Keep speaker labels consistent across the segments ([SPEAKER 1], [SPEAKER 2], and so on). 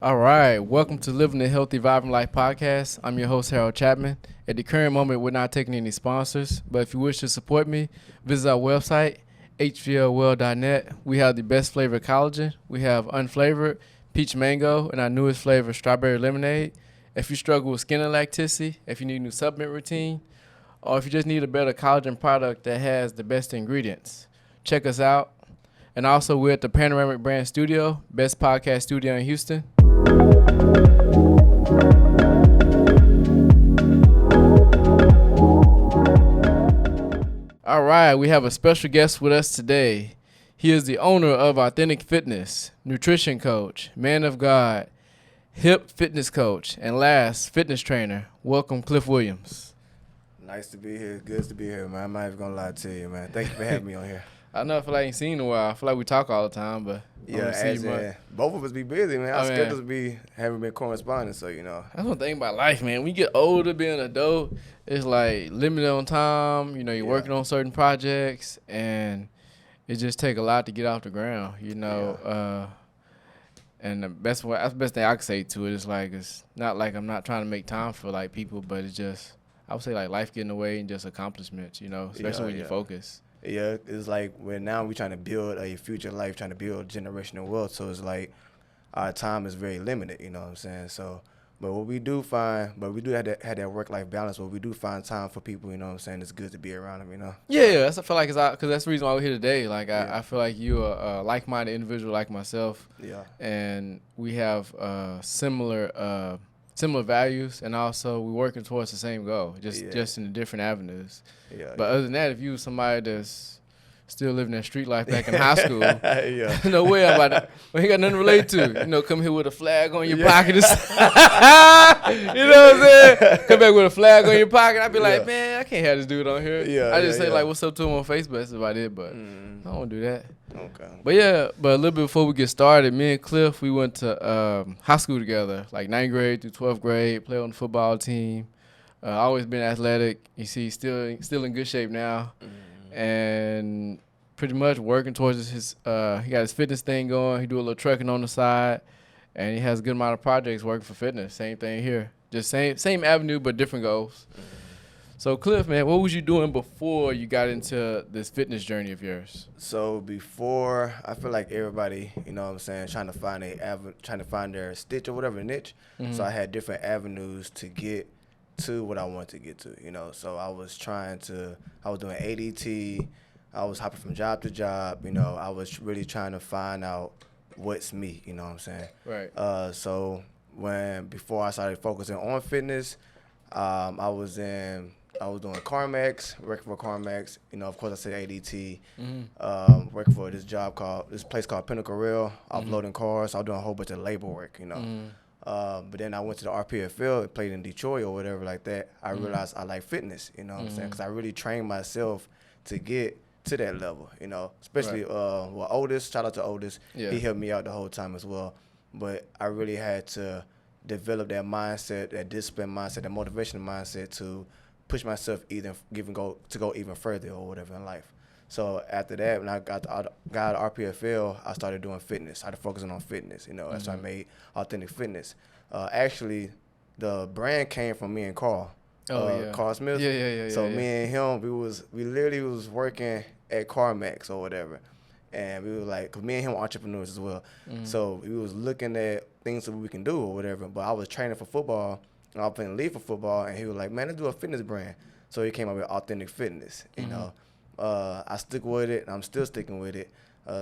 [SPEAKER 1] All right, welcome to Living a Healthy, Vibrant Life podcast. I'm your host, Harold Chatman. At the current moment, we're not taking any sponsors, but if you wish to support me, visit our website, hvlworld.net. We have the best flavor collagen. We have unflavored peach mango and our newest flavor, strawberry lemonade. If you struggle with skin elasticity, if you need a new supplement routine, or if you just need a better collagen product that has the best ingredients, check us out. And also, we're at the Panoramic Brand Studio, best podcast studio in Houston. All right, we have a special guest with us today. He is the owner of Authentic Fitness, nutrition coach, man of God, hip fitness coach, and last, fitness trainer. Welcome, Cliff Williams.
[SPEAKER 2] Nice to be here. Good to be here, man. I'm not even gonna lie to you, man. Thank you for having me on here.
[SPEAKER 1] I know I feel like I ain't seen you in a while. I feel like we talk all the time, but
[SPEAKER 2] Yeah,
[SPEAKER 1] as
[SPEAKER 2] both of us be busy, man. Our
[SPEAKER 1] Oh, man.
[SPEAKER 2] schedules haven't been corresponding, so
[SPEAKER 1] That's one thing about life, man. When you get older, being an adult, it's like limited on time. You know, you're working on certain projects, and it just take a lot to get off the ground. And that's the best thing I can say to it. Is like it's not like I'm not trying to make time for like people, but it's just I would say like life getting away and just accomplishments. Especially when you focus.
[SPEAKER 2] Yeah, it's like now we're trying to build a future life, trying to build generational wealth. So it's like our time is very limited. You know what I'm saying? So, but what we do find, but we do have that work-life balance. But we do find time for people. You know what I'm saying? It's good to be around them. You know?
[SPEAKER 1] Yeah, I feel like because that's the reason why we're here today. Like I feel like you're a like-minded individual like myself.
[SPEAKER 2] Yeah.
[SPEAKER 1] And we have similar values, and also we're working towards the same goal, just in different avenues. But other than that, if you was somebody that's still living that street life back in high school, no way I'm about to. We ain't got nothing to relate to. Come here with a flag on your pocket. You know what I'm saying? Come back with a flag on your pocket. I'd be like, man, I can't have this dude on here. I just say like, what's up to him on Facebook. That's about it. But I don't do that.
[SPEAKER 2] Okay.
[SPEAKER 1] But a little bit before we get started, me and Cliff, we went to high school together, like 9th grade through 12th grade, played on the football team. Always been athletic. You see, still in good shape now. And pretty much working towards his he got his fitness thing going. He do a little trucking on the side, and he has a good amount of projects working for fitness. Same thing here. Just same avenue, but different goals. So, Cliff, man, what was you doing before you got into this fitness journey of yours?
[SPEAKER 2] So before, I feel like everybody, you know what I'm saying, trying to find their stitch or whatever niche. So I had different avenues to get to what I wanted to get to, So I was doing ADT. I was hopping from job to job, I was really trying to find out what's me, you know what I'm saying?
[SPEAKER 1] Right.
[SPEAKER 2] So before I started focusing on fitness, I was doing CarMax, working for CarMax. Of course, I said ADT. Working for this place called Pinnacle Rail, offloading cars. I was doing a whole bunch of labor work, But then I went to the RPFL, played in Detroit or whatever like that. I realized I like fitness, you know what I'm saying? Because I really trained myself to get to that level, Especially Otis. Shout out to Otis.
[SPEAKER 1] Yeah.
[SPEAKER 2] He helped me out the whole time as well. But I really had to develop that mindset, that discipline mindset, that motivation mindset to push myself go even further or whatever in life. So after that, when I got RPFL, I started doing fitness. I started focusing on fitness. That's why I made Authentic Fitness. Actually, the brand came from me and Carl. Carl Smith.
[SPEAKER 1] Yeah.
[SPEAKER 2] So me and him, we literally was working at CarMax or whatever. And we were like, cause me and him were entrepreneurs as well. So we was looking at things that we can do or whatever. But I was training for football, and I was playing lead for football. And he was like, man, let's do a fitness brand. So he came up with Authentic Fitness, I stuck with it, and I'm still sticking with it.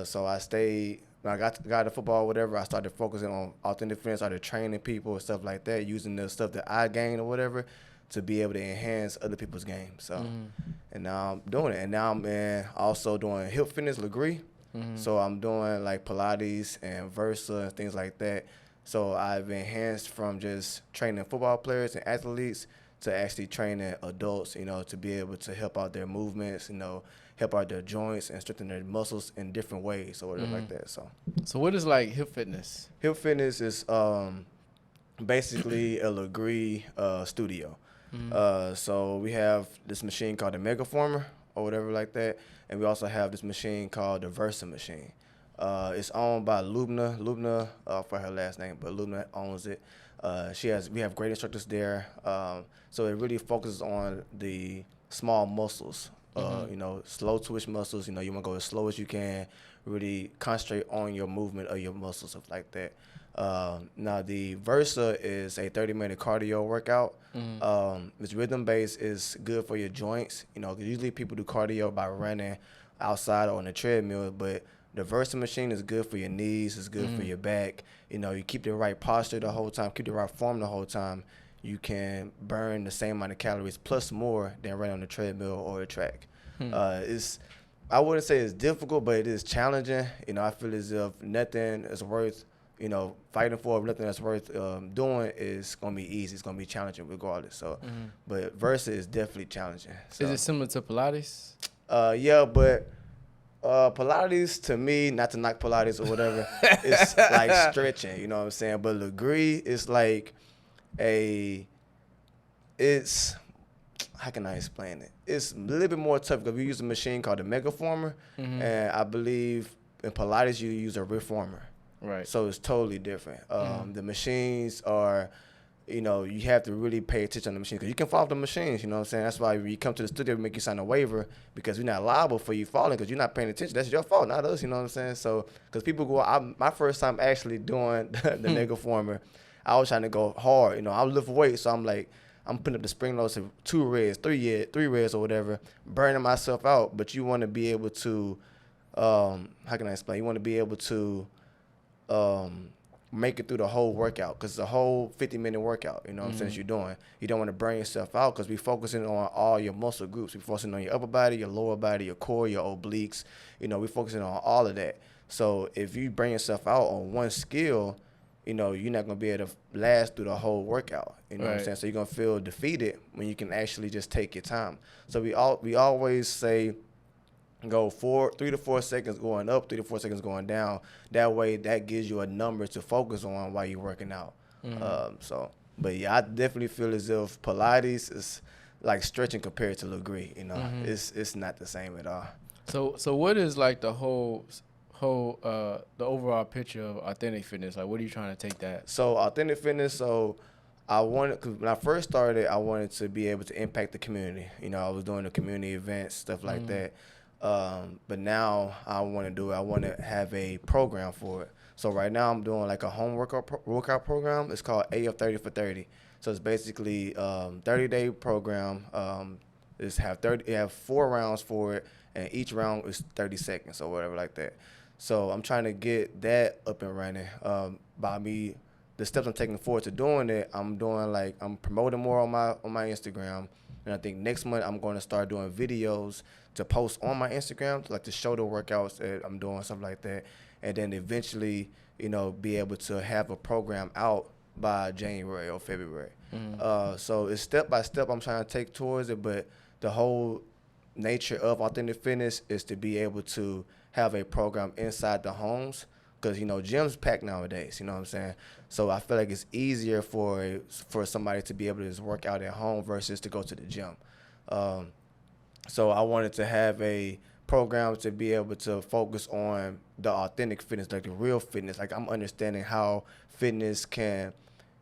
[SPEAKER 2] So I stayed. When I got to football or whatever, I started focusing on Authentic Fitness, started training people and stuff like that, using the stuff that I gained or whatever to be able to enhance other people's game. So, and now I'm doing it. And now I'm also doing hip fitness, Legree. So I'm doing like Pilates and Versa and things like that. So I've enhanced from just training football players and athletes to actually training adults, to be able to help out their movements, help out their joints and strengthen their muscles in different ways or whatever like that.
[SPEAKER 1] So what is like hip fitness?
[SPEAKER 2] Hip fitness is basically a Legree studio. So we have this machine called the Mega Former or whatever like that, and we also have this machine called the Versa machine. It's owned by Lubna, for her last name, but Lubna owns it. We have great instructors there. So it really focuses on the small muscles, slow twitch muscles. You want to go as slow as you can, really concentrate on your movement of your muscles, stuff like that. Now the Versa is a 30-minute cardio workout. It's rhythm based, is good for your joints. 'Cause usually people do cardio by running outside or on a treadmill, but the Versa machine is good for your knees. It's good for your back. You keep the right posture the whole time, keep the right form the whole time. You can burn the same amount of calories plus more than running on the treadmill or a track. I wouldn't say it's difficult, but it is challenging. I feel as if nothing is worth fighting for, nothing that's worth doing is going to be easy. It's going to be challenging regardless. So, but Versa is definitely challenging. So,
[SPEAKER 1] Is it similar to Pilates?
[SPEAKER 2] yeah, but Pilates, to me, not to knock Pilates or whatever, it's like stretching, you know what I'm saying? But Legree is like it's, how can I explain it? It's a little bit more tough because we use a machine called the Megaformer, and I believe in Pilates you use a Reformer.
[SPEAKER 1] Right.
[SPEAKER 2] So it's totally different. The machines are, you have to really pay attention to the machine because you can fall off the machines, you know what I'm saying? That's why when you come to the studio, we make you sign a waiver because we're not liable for you falling because you're not paying attention. That's your fault, not us, you know what I'm saying? So, because people my first time actually doing the Megaformer, I was trying to go hard. I lift weight, so I'm like, I'm putting up the spring loads of 2 reps, 3 reps or whatever, burning myself out. But you want to be able to, how can I explain? You want to be able to make it through the whole workout because it's a whole 50-minute workout, you know what I'm saying, you're doing. You don't want to burn yourself out because we're focusing on all your muscle groups. We're focusing on your upper body, your lower body, your core, your obliques. We're focusing on all of that. So if you burn yourself out on one skill, you're not going to be able to last through the whole workout. You know what I'm saying? So you're going to feel defeated when you can actually just take your time. So we always say go 3 to 4 seconds going up, 3 to 4 seconds going down. That way, that gives you a number to focus on while you're working out. But yeah, I definitely feel as if Pilates is like stretching compared to Legree. It's not the same at all.
[SPEAKER 1] So what is like the the overall picture of authentic fitness? Like, what are you trying to take that?
[SPEAKER 2] So authentic fitness. So cause when I first started, I wanted to be able to impact the community. I was doing the community events, stuff like that. But now I want to have a program for it. So right now I'm doing like a home workout program. It's called AF 30 for 30. So it's basically 30-day program. You have 4 rounds for it, and each round is 30 seconds or whatever like that. So I'm trying to get that up and running. The steps I'm taking forward to doing it, I'm promoting more on my Instagram. And I think next month I'm going to start doing videos to post on my Instagram, to show the workouts that I'm doing, stuff like that. And then eventually, be able to have a program out by January or February. So it's step by step I'm trying to take towards it, but the whole nature of authentic fitness is to be able to have a program inside the homes because, gyms packed nowadays, you know what I'm saying? So I feel like it's easier for somebody to be able to just work out at home versus to go to the gym. So I wanted to have a program to be able to focus on the authentic fitness, like the real fitness. Like I'm understanding how fitness can,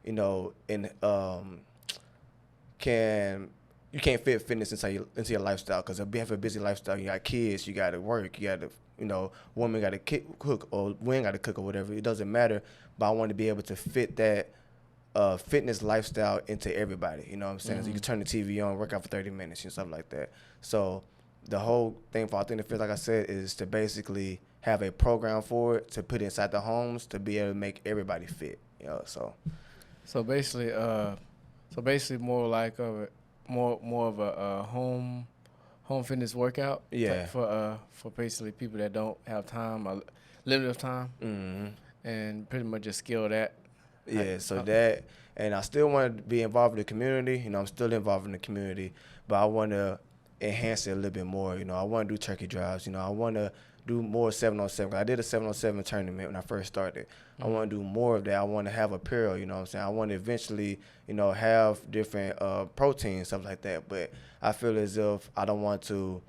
[SPEAKER 2] you can't fit fitness into your lifestyle because if you have a busy lifestyle, you got kids, you got to work, you got to, women got to cook or men got to cook or whatever. It doesn't matter. But I want to be able to fit that fitness lifestyle into everybody. You know what I'm saying? So you can turn the TV on, work out for 30 minutes and stuff like that. So the whole thing for authentic fitness, like I said, is to basically have a program for it to put inside the homes to be able to make everybody fit. So
[SPEAKER 1] basically, more like more of a home fitness workout.
[SPEAKER 2] Yeah.
[SPEAKER 1] For basically people that don't have time or limited time. And pretty much just skill that.
[SPEAKER 2] Yeah. And I still want to be involved in the community. I'm still involved in the community, but I want to enhance it a little bit more. I want to do turkey drives. I want to do more 7-on-7. I did a 7-on-7 tournament when I first started. I want to do more of that. I want to have apparel, you know what I'm saying? I want to eventually, have different proteins, stuff like that. But I feel as if I don't want to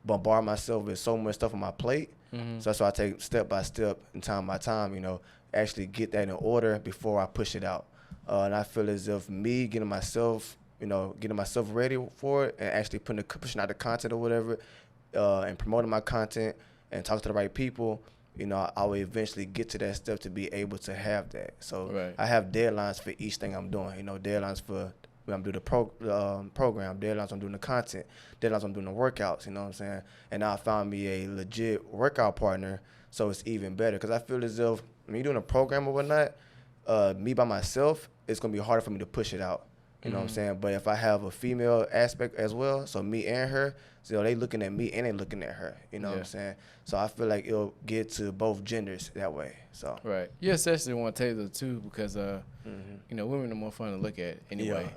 [SPEAKER 2] bombard myself with so much stuff on my plate So that's why I take step by step and time by time, you know, actually get that in order before I push it out. And I feel as if me getting myself ready for it and actually pushing out the content or whatever, and promoting my content and talking to the right people, you know, I will eventually get to that step to be able to have that. So I have deadlines for each thing I'm doing. You know, deadlines for when I'm doing the program, deadlines I'm doing the content, deadlines I'm doing the workouts. You know what I'm saying? And now I found me a legit workout partner, so it's even better. Because I feel as if when you're doing a program or whatnot, me by myself, it's gonna be harder for me to push it out. You know what I'm saying? But if I have a female aspect as well, so me and her, so they looking at me and they looking at her. You know what I'm saying? So I feel like it'll get to both genders that way. So
[SPEAKER 1] You essentially want to tailor too because you know, women are more fun to look at anyway.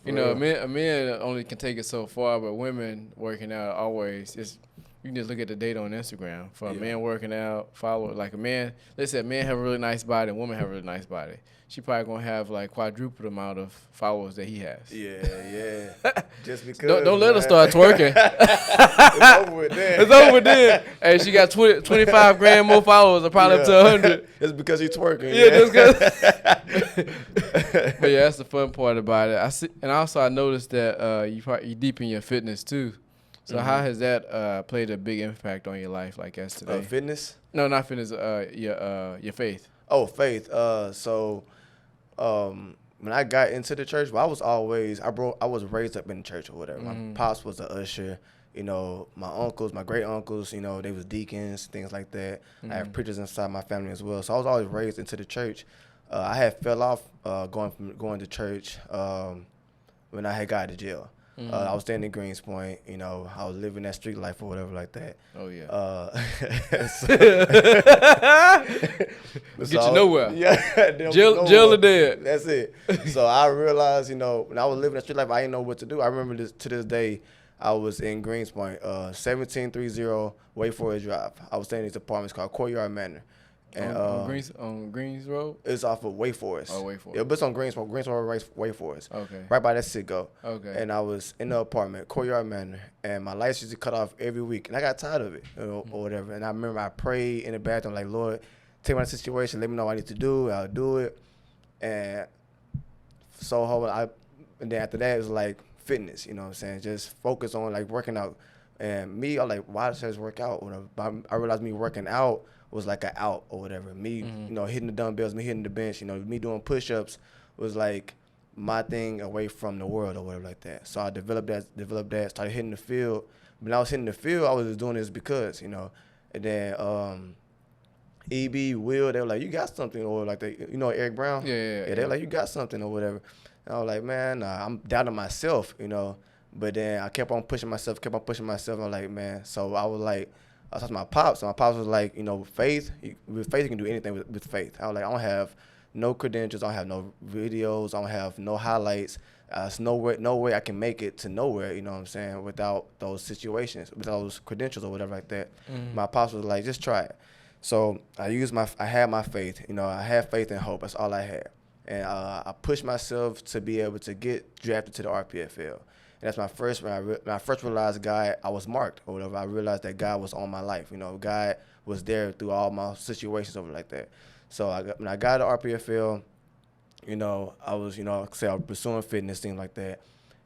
[SPEAKER 1] you know, a man only can take it so far, but women working out always is. You can just look at the data on Instagram for a man working out, follow it. Like a man, let's say a man have a really nice body, a woman have a really nice body. She probably gonna have like quadruple the amount of followers that he has.
[SPEAKER 2] Yeah. Just because.
[SPEAKER 1] Don't let her start twerking.
[SPEAKER 2] It's over with then.
[SPEAKER 1] It's over then. Hey, she got 25 grand more followers, or probably up to 100.
[SPEAKER 2] It's because he's twerking.
[SPEAKER 1] Just because. But yeah, that's the fun part about it. I see, and also I noticed that you deep in your fitness too. So how has that played a big impact on your life, like as today?
[SPEAKER 2] Fitness?
[SPEAKER 1] No, not fitness. Your faith.
[SPEAKER 2] Oh, faith. When I got into the church, well, I was raised up in the church or whatever. My pops was an usher. You know, my uncles, my great uncles, you know, they was deacons, things like that. I have preachers inside my family as well. So I was always raised into the church. I had fell off going to church when I had got to jail. I was staying in Greenspoint, you know, I was living that street life or whatever like that.
[SPEAKER 1] Oh, yeah.
[SPEAKER 2] Get
[SPEAKER 1] you nowhere.
[SPEAKER 2] Yeah.
[SPEAKER 1] Jail or dead.
[SPEAKER 2] That's it. So I realized, you know, when I was living that street life, I didn't know what to do. I remember to this day, I was in Greenspoint, 1730 Wake Forest Drive. I was staying in these apartments called Courtyard Manor. And,
[SPEAKER 1] on Greens Road?
[SPEAKER 2] It's off of Wake Forest.
[SPEAKER 1] Oh, Wake Forest.
[SPEAKER 2] Yeah, but it's on Greenspoint Wake Forest.
[SPEAKER 1] Okay.
[SPEAKER 2] Right by that Citgo.
[SPEAKER 1] Okay.
[SPEAKER 2] And I was in the apartment, Courtyard Manor, and my lights used to cut off every week. And I got tired of it, you know, or whatever. And I remember I prayed in the bathroom, like, Lord, take my situation, let me know what I need to do, I'll do it. And and then after that, it was like fitness, you know what I'm saying? Just focus on, like, working out. And me, I'm like, why does this work out? But I realized me working out was like an out or whatever. Me, you know, hitting the dumbbells, me hitting the bench, you know, me doing push-ups was like my thing away from the world or whatever like that. So I developed that, started hitting the field. When I was hitting the field, I was just doing this because, you know, and then EB, Will, they were like, you got something, or like, you know, Eric Brown?
[SPEAKER 1] Yeah.
[SPEAKER 2] They were like, you got something or whatever. And I was like, man, I'm doubting myself, you know. But then I kept on pushing myself. I was like, man. So I was like, I was talking to my pops. And my pops was like, you know, with faith, you can do anything with faith. I was like, I don't have no credentials. I don't have no videos. I don't have no highlights. There's no way I can make it to nowhere, you know what I'm saying, without those situations, without those credentials or whatever like that. My pops was like, just try it. So I had my faith. You know, I had faith and hope. That's all I had. And I pushed myself to be able to get drafted to the RPFL. And that's when I first realized God, I was marked or whatever. I realized that God was on my life. You know, God was there through all my situations over like that. So when I got to RPFL, you know, I was pursuing fitness, things like that.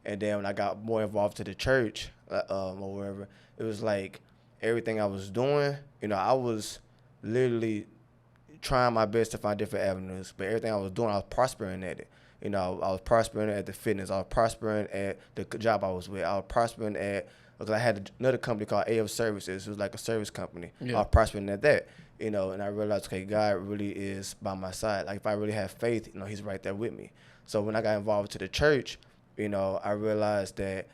[SPEAKER 2] And then when I got more involved to the church or wherever, it was like everything I was doing, you know, I was literally trying my best to find different avenues. But everything I was doing, I was prospering at it. You know, I was prospering at the fitness. I was prospering at the job I was with. I was prospering because I had another company called AF Services. It was like a service company. Yeah. I was prospering at that, you know, and I realized, okay, God really is by my side. Like, if I really have faith, you know, he's right there with me. So when I got involved to the church, you know, I realized that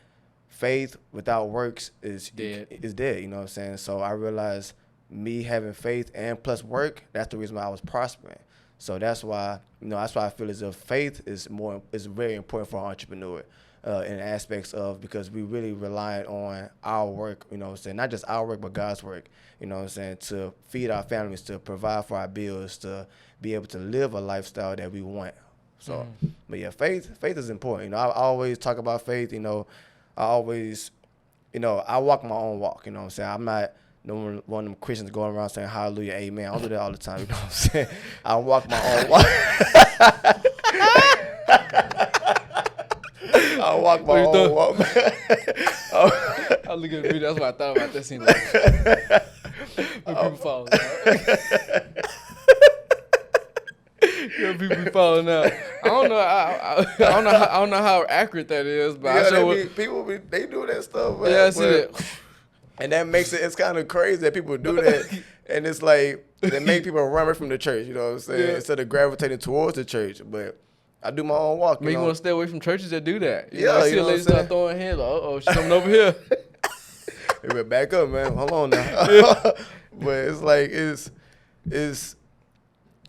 [SPEAKER 2] faith without works is dead, you know what I'm saying? So I realized me having faith and plus work, that's the reason why I was prospering. So that's why I feel as if faith is very important for an entrepreneur in aspects of, because we really rely on our work, you know what I'm saying? Not just our work, but God's work, you know what I'm saying? To feed our families, to provide for our bills, to be able to live a lifestyle that we want. So, but yeah, faith is important. You know, I always talk about faith, you know, I walk my own walk, you know what I'm saying? I'm not one of them Christians going around saying hallelujah, amen. I don't do that all the time. You know what I'm saying? I walk my own walk. I walk my own walk.
[SPEAKER 1] I look at the video. That's what I thought about that scene. Like, when people falling out. Yeah, people be falling out. I don't know. I don't know how accurate that is, but I show
[SPEAKER 2] they do that stuff. Man,
[SPEAKER 1] yeah, I see that.
[SPEAKER 2] And that makes it's kind of crazy that people do that, and it's like they make people run away from the church. You know what I'm saying?
[SPEAKER 1] Yeah.
[SPEAKER 2] Instead of gravitating towards the church, but I do my own walk.
[SPEAKER 1] Make you want to stay away from churches that do that. You
[SPEAKER 2] Yeah,
[SPEAKER 1] know, I see
[SPEAKER 2] you know
[SPEAKER 1] a lady
[SPEAKER 2] what I'm
[SPEAKER 1] start throwing hands. Like, oh, she's coming over here.
[SPEAKER 2] Hey, but back up, man. Hold on now. But it's like it's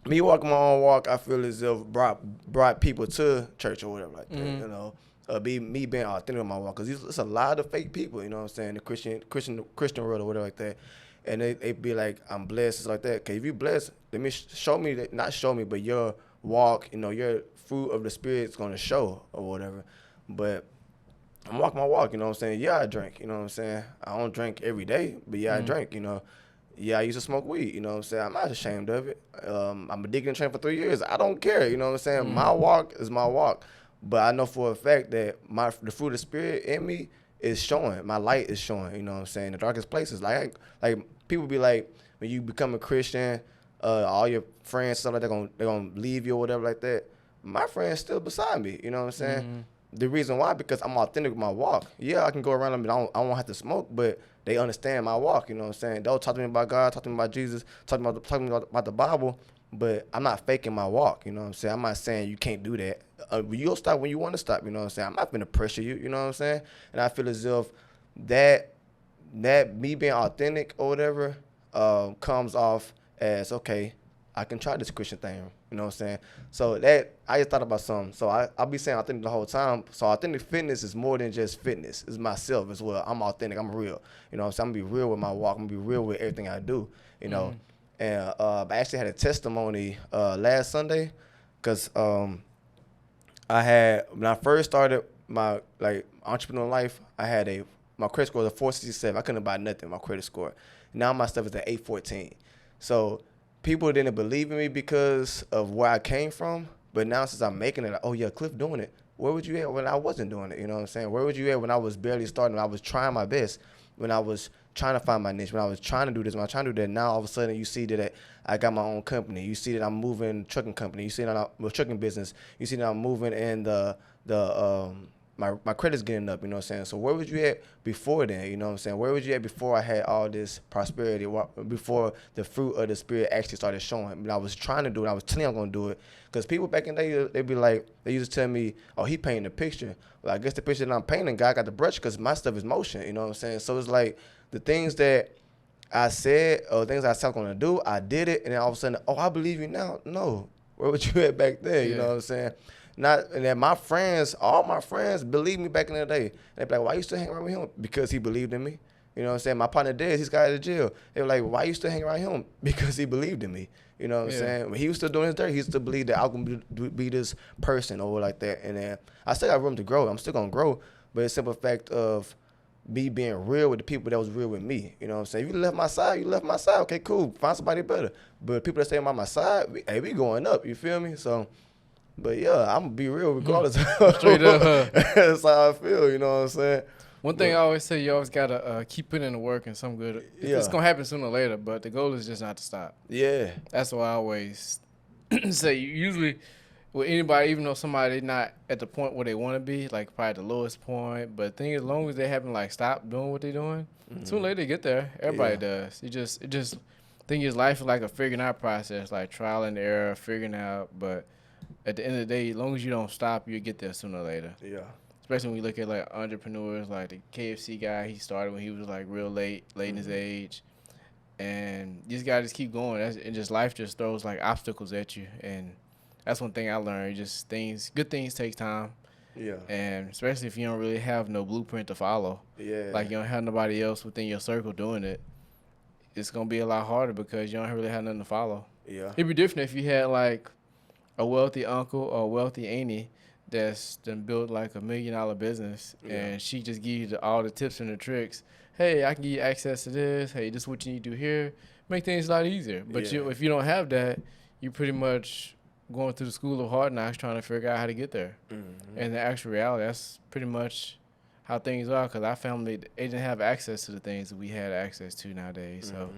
[SPEAKER 2] me walking my own walk. I feel as if brought people to church or whatever like that.
[SPEAKER 1] Mm-hmm.
[SPEAKER 2] You know, me being authentic with my walk, because it's a lot of fake people. You know what I'm saying? The Christian world or whatever like that. And they be like, I'm blessed, it's like that. Okay, if you blessed, let me show me that, not show me, but your walk, you know, your fruit of the spirit is gonna show or whatever. But I'm walking my walk, you know what I'm saying? Yeah, I drink, you know what I'm saying? I don't drink every day, but yeah, I drink, you know. Yeah, I used to smoke weed, you know what I'm saying? I'm not ashamed of it. I'm a deacon in training for 3 years. I don't care, you know what I'm saying? My walk is my walk. But I know for a fact that the fruit of the spirit in me is showing. My light is showing, you know what I'm saying? The darkest places. Like people be like, when you become a Christian, all your friends, stuff like they're gonna leave you or whatever like that. My friends still beside me, you know what I'm saying? Mm-hmm. The reason why, because I'm authentic with my walk. Yeah, I can go around them and I won't have to smoke, but they understand my walk, you know what I'm saying? They'll talk to me about God, talk to me about Jesus, talk to me about the Bible, but I'm not faking my walk, you know what I'm saying? I'm not saying you can't do that. You'll stop when you want to stop, you know what I'm saying? I'm not going to pressure you, you know what I'm saying? And I feel as if that me being authentic or whatever comes off as, okay, I can try this Christian thing, you know what I'm saying? So that, I just thought about something. So I'll be saying authentic the whole time. So authentic fitness is more than just fitness. It's myself as well. I'm authentic. I'm real. You know what I'm saying? I'm going to be real with my walk. I'm going to be real with everything I do, you know? And I actually had a testimony last Sunday because when I first started my entrepreneur life, I had my credit score was a 467. I couldn't buy nothing, my credit score. Now my stuff is at 814. So people didn't believe in me because of where I came from. But now since I'm making it, like, oh yeah, Cliff doing it. Where would you at when I wasn't doing it? You know what I'm saying? Where would you at when I was barely starting? When I was trying my best, when I was trying to find my niche, when I was trying to do this, when I was trying to do that. Now all of a sudden you see that I got my own company. You see that I'm moving trucking company. You see that I'm trucking business. You see that I'm moving in my credit's getting up, you know what I'm saying? So where was you at before then, you know what I'm saying? Where was you at before I had all this prosperity, before the fruit of the spirit actually started showing? I mean, I was trying to do it. I was telling you I'm going to do it. Because people back in the day, they'd be like, they used to tell me, oh, he painting the picture. Well, I guess the picture that I'm painting, God got the brush because my stuff is motion, you know what I'm saying? So it's like the things that I said or things I said I was going to do, I did it. And then all of a sudden, oh, I believe you now. No. Where was you at back then, you know what I'm saying? And then all my friends believed me back in the day. And they'd be like, why you still hang around with him? Because he believed in me. You know what I'm saying? My partner Dez, he's got out of jail. They were like, why you still hang around him? Because he believed in me. You know what I'm saying? When he was still doing his dirt, he still believed that I was going to be this person or like that. And then I still got room to grow. I'm still going to grow. But it's a simple fact of me being real with the people that was real with me. You know what I'm saying? If you left my side, you left my side. Okay, cool. Find somebody better. But people that stay by my side, we going up. You feel me? So... But yeah, I'm gonna be real regardless.
[SPEAKER 1] Straight up.
[SPEAKER 2] That's how I feel, you know what I'm saying?
[SPEAKER 1] One thing I always say, you always gotta keep putting in the work and some good. It's gonna happen sooner or later, but the goal is just not to stop.
[SPEAKER 2] Yeah.
[SPEAKER 1] That's what I always say. Usually with anybody, even though somebody not at the point where they want to be, like probably the lowest point, but the thing is, as long as they haven't like stopped doing what they're doing, sooner or later they get there. Everybody does. It just think is life is like a figuring out process, like trial and error, figuring out, but at the end of the day, as long as you don't stop, you'll get there sooner or later.
[SPEAKER 2] Yeah.
[SPEAKER 1] Especially when you look at like entrepreneurs, like the KFC guy, he started when he was like real late in his age. And you just gotta just keep going. And just life just throws like obstacles at you. And that's one thing I learned. Just good things take time.
[SPEAKER 2] Yeah.
[SPEAKER 1] And especially if you don't really have no blueprint to follow.
[SPEAKER 2] Yeah.
[SPEAKER 1] Like you don't have nobody else within your circle doing it. It's gonna be a lot harder because you don't really have nothing to follow.
[SPEAKER 2] Yeah.
[SPEAKER 1] It'd be different if you had like a wealthy uncle or a wealthy auntie that's done built like $1 million business,
[SPEAKER 2] Yeah.
[SPEAKER 1] and she just give you all the tips and the tricks. Hey, I can give you access to this. Hey, this is what you need to do here. Make things a lot easier. But
[SPEAKER 2] Yeah.
[SPEAKER 1] if you don't have that, you pretty much going through the school of hard knocks trying to figure out how to get there.
[SPEAKER 2] Mm-hmm.
[SPEAKER 1] And the actual reality, that's pretty much how things are, because our family, they didn't have access to the things that we had access to nowadays. So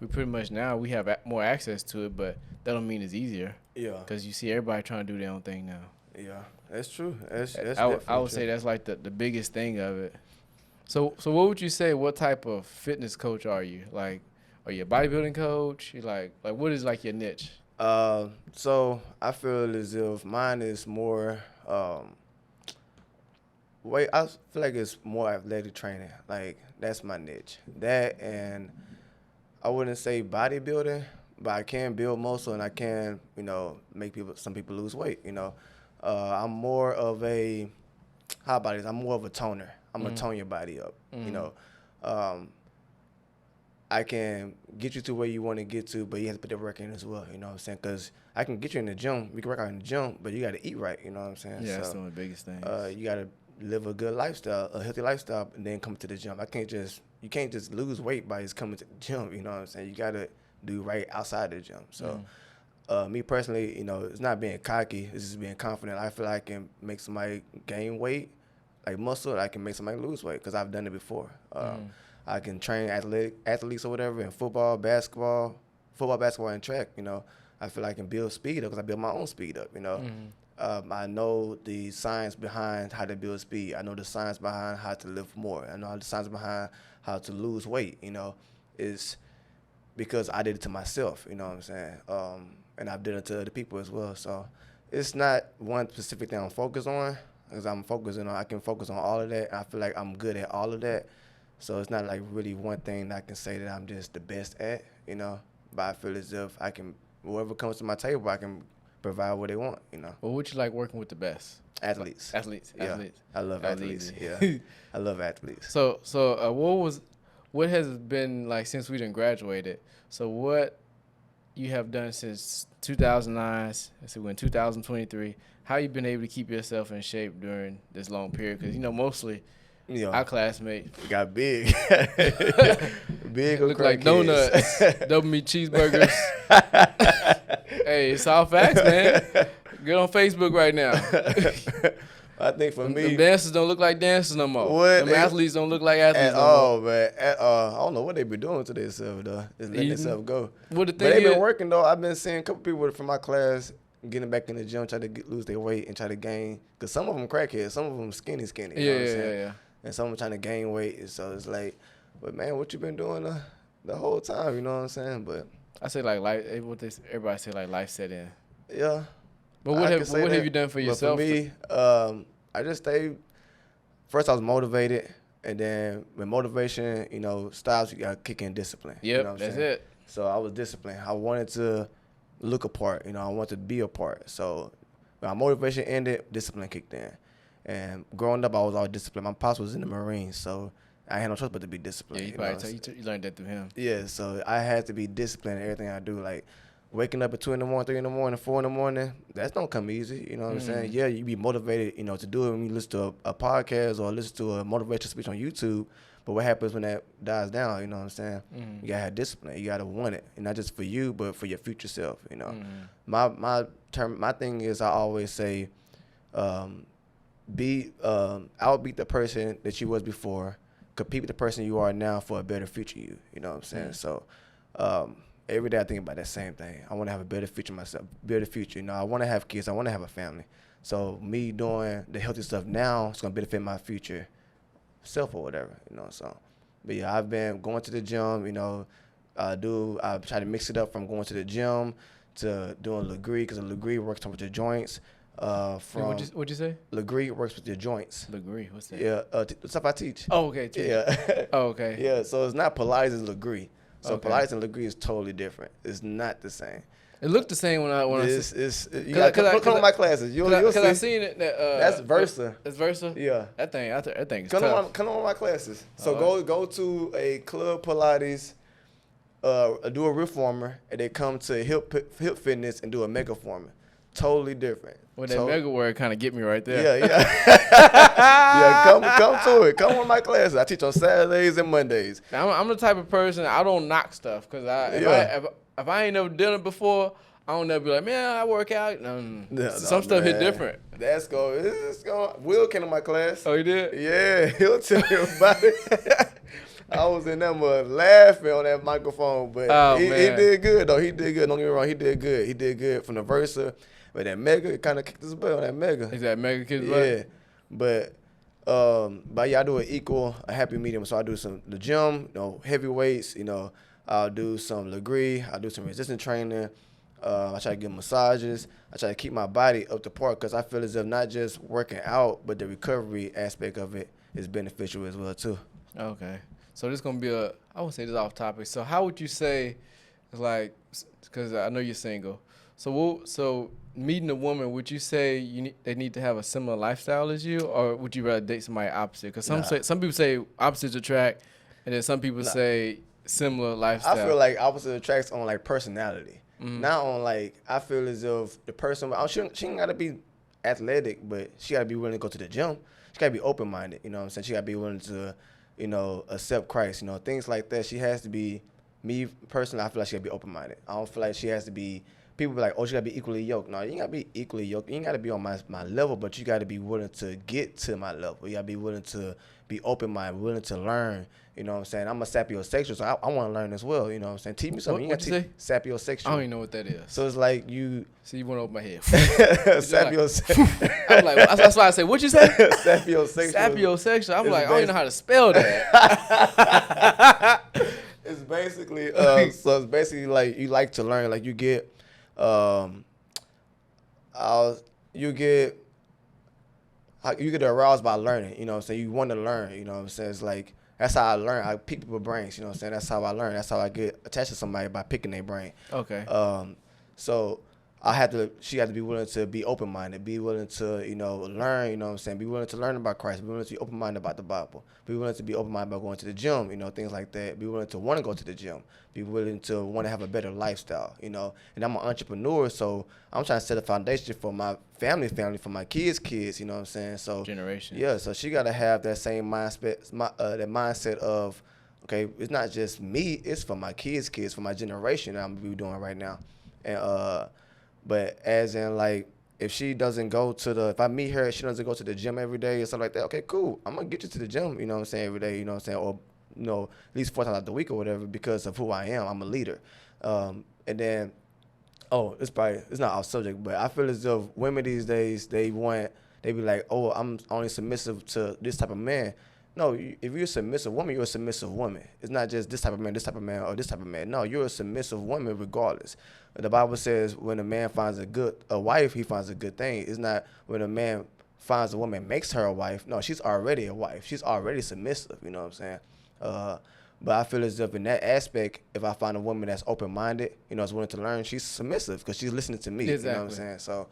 [SPEAKER 1] we pretty much now we have more access to it, but that don't mean it's easier,
[SPEAKER 2] Yeah.
[SPEAKER 1] because you see everybody trying to do their own thing now.
[SPEAKER 2] Yeah. That's true. That's
[SPEAKER 1] I would say that's like the biggest thing of it. So what would you say? What type of fitness coach are you? Like, are you a bodybuilding coach? You like what is like your niche?
[SPEAKER 2] So I feel as if mine is more. I feel like it's more athletic training. Like that's my niche. That, and I wouldn't say bodybuilding, but I can build muscle and I can, make some people lose weight. I'm more of a, how about it? I'm more of a toner. I'm gonna tone your body up. I can get you to where you want to get to, but you have to put the work in as well. You know what I'm saying? Because I can get you in the gym. We can work out in the gym, but you got to eat right. You know what I'm saying?
[SPEAKER 1] Yeah, that's one of the biggest things.
[SPEAKER 2] You got to live a good lifestyle, a healthy lifestyle, and then come to the gym. You can't just lose weight by just coming to the gym. You know what I'm saying? You got to do right outside the gym. So, me personally, it's not being cocky. It's just being confident. I feel like I can make somebody gain weight, like muscle. I can make somebody lose weight because I've done it before. I can train athletes or whatever in football, basketball, and track. I feel like I can build speed up because I build my own speed up. I know the science behind how to build speed. I know the science behind how to lift more. I know the science behind how to lose weight. It's because I did it to myself. You know what I'm saying? And I did it to other people as well. So it's not one specific thing I'm focused on because I can focus on all of that. I feel like I'm good at all of that. So it's not like really one thing that I can say that I'm just the best at, But I feel as if whoever comes to my table, I can provide what they want,
[SPEAKER 1] Well, would you like working with the best?
[SPEAKER 2] Athletes.
[SPEAKER 1] Yeah.
[SPEAKER 2] I love athletes. Yeah. I love athletes.
[SPEAKER 1] So what has it been like since we done graduated? So what you have done since 2009, let's see, we're in 2023, how you been able to keep yourself in shape during this long period? Because, mostly our classmates
[SPEAKER 2] got big. Big
[SPEAKER 1] look like donuts, double meat cheeseburgers. Hey, it's all facts, man. Get on Facebook right now.
[SPEAKER 2] I think for me,
[SPEAKER 1] the dancers don't look like dancers no more.
[SPEAKER 2] What?
[SPEAKER 1] The athletes don't look like athletes no
[SPEAKER 2] more.
[SPEAKER 1] Man.
[SPEAKER 2] I don't know what they be doing to themselves, though. Just letting themselves go.
[SPEAKER 1] But
[SPEAKER 2] they've been working, though. I've been seeing a couple people from my class getting back in the gym, try to lose their weight and try to gain. Because some of them crackheads, some of them skinny. You know what I'm saying?
[SPEAKER 1] Yeah.
[SPEAKER 2] And some of them trying to gain weight. So it's like, but man, what you been doing the whole time? You know what I'm saying? But
[SPEAKER 1] I say like life. Everybody say like life set in.
[SPEAKER 2] Yeah.
[SPEAKER 1] But what have you done for yourself?
[SPEAKER 2] For me, I just stayed. First, I was motivated, and then when motivation, stops, you gotta kick in discipline.
[SPEAKER 1] Yep, that's it.
[SPEAKER 2] So I was disciplined. I wanted to look a part. I wanted to be a part. So when my motivation ended, discipline kicked in. And growing up, I was all disciplined. My pops was in the Marines, so I had no choice but to be disciplined.
[SPEAKER 1] Yeah, you learned that through him.
[SPEAKER 2] Yeah, so I had to be disciplined in everything I do. Like waking up at 2 in the morning, 3 in the morning, 4 in the morning, that don't come easy. You know what I'm saying? Yeah, you be motivated, to do it when you listen to a podcast or listen to a motivational speech on YouTube. But what happens when that dies down? You know what I'm saying? You gotta have discipline. You gotta want it, and not just for you, but for your future self. My thing is, I always say, outbeat the person that you was before, compete with the person you are now for a better future you. You know what I'm saying? So every day I think about that same thing. I want to have a better future myself, better future. I want to have kids. I want to have a family. So me doing the healthy stuff now is going to benefit my future self or whatever, So, but yeah, I've been going to the gym, I try to mix it up from going to the gym to doing Legree, because Legree works with your joints.
[SPEAKER 1] What'd you say?
[SPEAKER 2] Legree works with your joints.
[SPEAKER 1] Legree, what's that?
[SPEAKER 2] Yeah, the stuff I teach.
[SPEAKER 1] Oh, okay.
[SPEAKER 2] Yeah.
[SPEAKER 1] Oh, okay.
[SPEAKER 2] Yeah, so it's not Pilates, it's Legree. So
[SPEAKER 1] Okay.
[SPEAKER 2] Pilates and Legree is totally different. It's not the same.
[SPEAKER 1] It looked the same when I
[SPEAKER 2] You gotta come to my classes. You'll see.
[SPEAKER 1] Because I seen it.
[SPEAKER 2] That's Versa.
[SPEAKER 1] That's Versa.
[SPEAKER 2] Yeah.
[SPEAKER 1] That thing is
[SPEAKER 2] Come
[SPEAKER 1] tough.
[SPEAKER 2] to one of my classes. So go to a club Pilates, do a reformer, and then come to hip fitness and do a mega former. Totally different.
[SPEAKER 1] Well, that mega word kind of get me right there.
[SPEAKER 2] Yeah, yeah. Come to it. Come on my classes. I teach on Saturdays and Mondays.
[SPEAKER 1] I'm the type of person, I don't knock stuff because if I ain't never done it before, I don't never be like, man, I work out. Some stuff hit different.
[SPEAKER 2] That's going. Will came to my class.
[SPEAKER 1] Oh, he did?
[SPEAKER 2] Yeah, he'll tell you about it. I was in that mud laughing on that microphone, but he did good though. He did good. Don't get me wrong, he did good. He did good from the Versa, but that mega it kind of kicked his butt on that mega.
[SPEAKER 1] Is that mega kicked his butt?
[SPEAKER 2] Yeah, but yeah, I do a happy medium. So I do the gym, heavy weights. I'll do some Legree. I'll do some resistance training. I try to get massages. I try to keep my body up to par because I feel as if not just working out, but the recovery aspect of it is beneficial as well too.
[SPEAKER 1] Okay. So this is going to be I won't say this off topic. So how would you say, like, because I know you're single. So meeting a woman, would you say they need to have a similar lifestyle as you, or would you rather date somebody opposite? Because some people say opposites attract, and then some people say similar lifestyle.
[SPEAKER 2] I feel like opposite attracts on like personality. Not on like, I feel as if the person, she ain't got to be athletic, but she got to be willing to go to the gym. She got to be open-minded, you know what I'm saying? She got to be willing to, accept Christ, things like that. She has to be, me personally, I feel like she got to be open-minded. I don't feel like she has to be, people be like, oh, she got to be equally yoked. No, you ain't got to be equally yoked. You ain't got to be on my level, but you got to be willing to get to my level. You got to be willing to be open-minded, willing to learn. You know what I'm saying? I'm a sapiosexual, so I want to learn as well. You know what I'm saying? Teach me something.
[SPEAKER 1] What you say?
[SPEAKER 2] Sapiosexual.
[SPEAKER 1] I don't even know what that is.
[SPEAKER 2] So it's like you.
[SPEAKER 1] See, you went over my head.
[SPEAKER 2] Sapiosexual.
[SPEAKER 1] I'm like, that's why I say, what you say?
[SPEAKER 2] Sapiosexual.
[SPEAKER 1] Sapiosexual. I'm like, I don't even know how to spell that.
[SPEAKER 2] It's basically, so it's basically like you like to learn. Like you get, you get aroused by learning. You know what I'm saying? You want to learn. You know what I'm saying? It's like. That's how I learn. I pick people's brains, you know what I'm saying? That's how I learn. That's how I get attached to somebody, by picking their brain.
[SPEAKER 1] Okay.
[SPEAKER 2] So she had to be willing to be open-minded, be willing to, learn, you know what I'm saying? Be willing to learn about Christ, be willing to be open-minded about the Bible, be willing to be open-minded about going to the gym, things like that. Be willing to want to go to the gym, be willing to want to have a better lifestyle, And I'm an entrepreneur, so I'm trying to set a foundation for my family, for my kids, you know what I'm saying? So
[SPEAKER 1] generation. Yeah,
[SPEAKER 2] so she got to have that same mindset, that mindset of, okay, it's not just me, it's for my kids, for my generation that I'm going to be doing right now. And but as in, like, if she doesn't go if I meet her, she doesn't go to the gym every day or something like that, okay, cool. I'm going to get you to the gym, you know what I'm saying, every day, you know what I'm saying, or, at least 4 times out the week or whatever, because of who I am. I'm a leader. And then, it's not off subject, but I feel as if women these days, they be like, oh, I'm only submissive to this type of man. No, if you're a submissive woman, you're a submissive woman. It's not just this type of man, or this type of man. No, you're a submissive woman regardless. The Bible says when a man finds a wife, he finds a good thing. It's not when a man finds a woman, makes her a wife. No, she's already a wife. She's already submissive, you know what I'm saying? But I feel as if in that aspect, if I find a woman that's open-minded, is willing to learn, she's submissive because she's listening to me.
[SPEAKER 1] Exactly.
[SPEAKER 2] You know what I'm saying? So,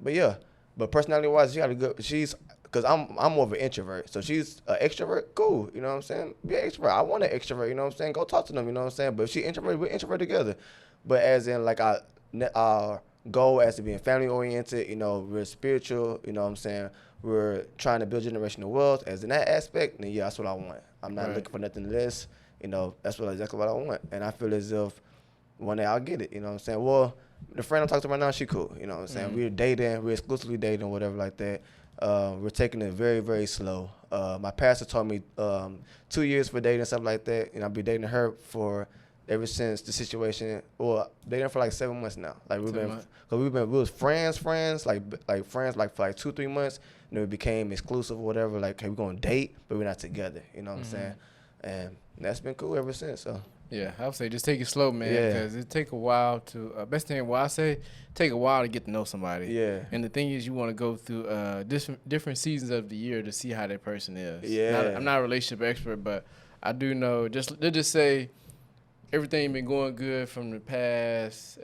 [SPEAKER 2] but yeah. But personality-wise, because I'm more of an introvert. So she's an extrovert, cool. You know what I'm saying? Be an extrovert. I want an extrovert, you know what I'm saying? Go talk to them, you know what I'm saying? But if she introvert, we're introvert together. But as in, like, our goal as to being family-oriented, we're spiritual, you know what I'm saying? We're trying to build generational wealth. As in that aspect, then yeah, that's what I want. I'm not looking for nothing less. That's exactly what I want. And I feel as if one day I'll get it, you know what I'm saying? Well, the friend I'm talking to right now, she cool, you know what I'm saying? We're dating, we're exclusively dating, whatever like that. We're taking it very, very slow. My pastor told me 2 years for dating, something like that, and I've been dating her ever since the situation. Well, dating for like 7 months now. Like we was friends, like friends, like for like 2-3 months, and then we became exclusive or whatever. Like, hey, we're gonna date, but we're not together. You know what I'm saying? And that's been cool ever since. So.
[SPEAKER 1] Yeah, I would say just take it slow, man, because it take a while to. Best thing I say, take a while to get to know somebody.
[SPEAKER 2] Yeah.
[SPEAKER 1] And the thing is, you want to go through different seasons of the year to see how that person is.
[SPEAKER 2] Yeah.
[SPEAKER 1] I'm not a relationship expert, but I do know. They'll just say everything been going good from the past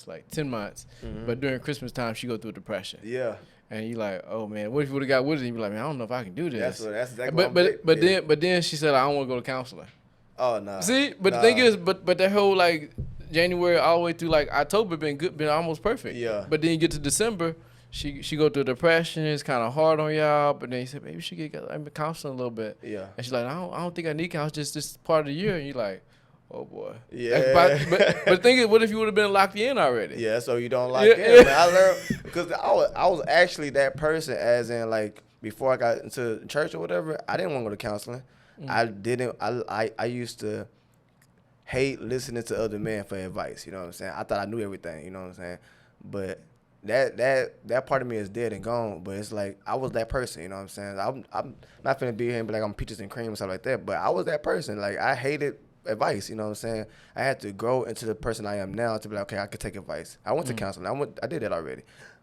[SPEAKER 1] like 10 months, but during Christmas time she go through depression.
[SPEAKER 2] Yeah.
[SPEAKER 1] And you like, oh man, what if you would have got with it? And you be like, man, I don't know if I can do this.
[SPEAKER 2] That's exactly.
[SPEAKER 1] But then she said, I don't want to go to counseling.
[SPEAKER 2] Oh no.
[SPEAKER 1] See, but the thing is, but that whole like January all the way through like October been almost perfect.
[SPEAKER 2] Yeah.
[SPEAKER 1] But then you get to December, she go through depression. It's kind of hard on y'all. But then you say, maybe she get counseling a little bit.
[SPEAKER 2] Yeah.
[SPEAKER 1] And she's like, I don't think I need counseling. Just this part of the year. And you like, oh boy.
[SPEAKER 2] Yeah.
[SPEAKER 1] But the thing is, what if you would have been locked in already?
[SPEAKER 2] Yeah. So you don't like it. Man, I learned because I was actually that person, as in like before I got into church or whatever. I didn't want to go to counseling. I used to hate listening to other men for advice. You know what I'm saying? I thought I knew everything. You know what I'm saying? But that part of me is dead and gone. But it's like I was that person. You know what I'm saying? I'm not finna be here and be like I'm peaches and cream and stuff like that. But I was that person. Like I hated advice. You know what I'm saying? I had to grow into the person I am now to be like, okay, I could take advice. I went to counseling. I did that already.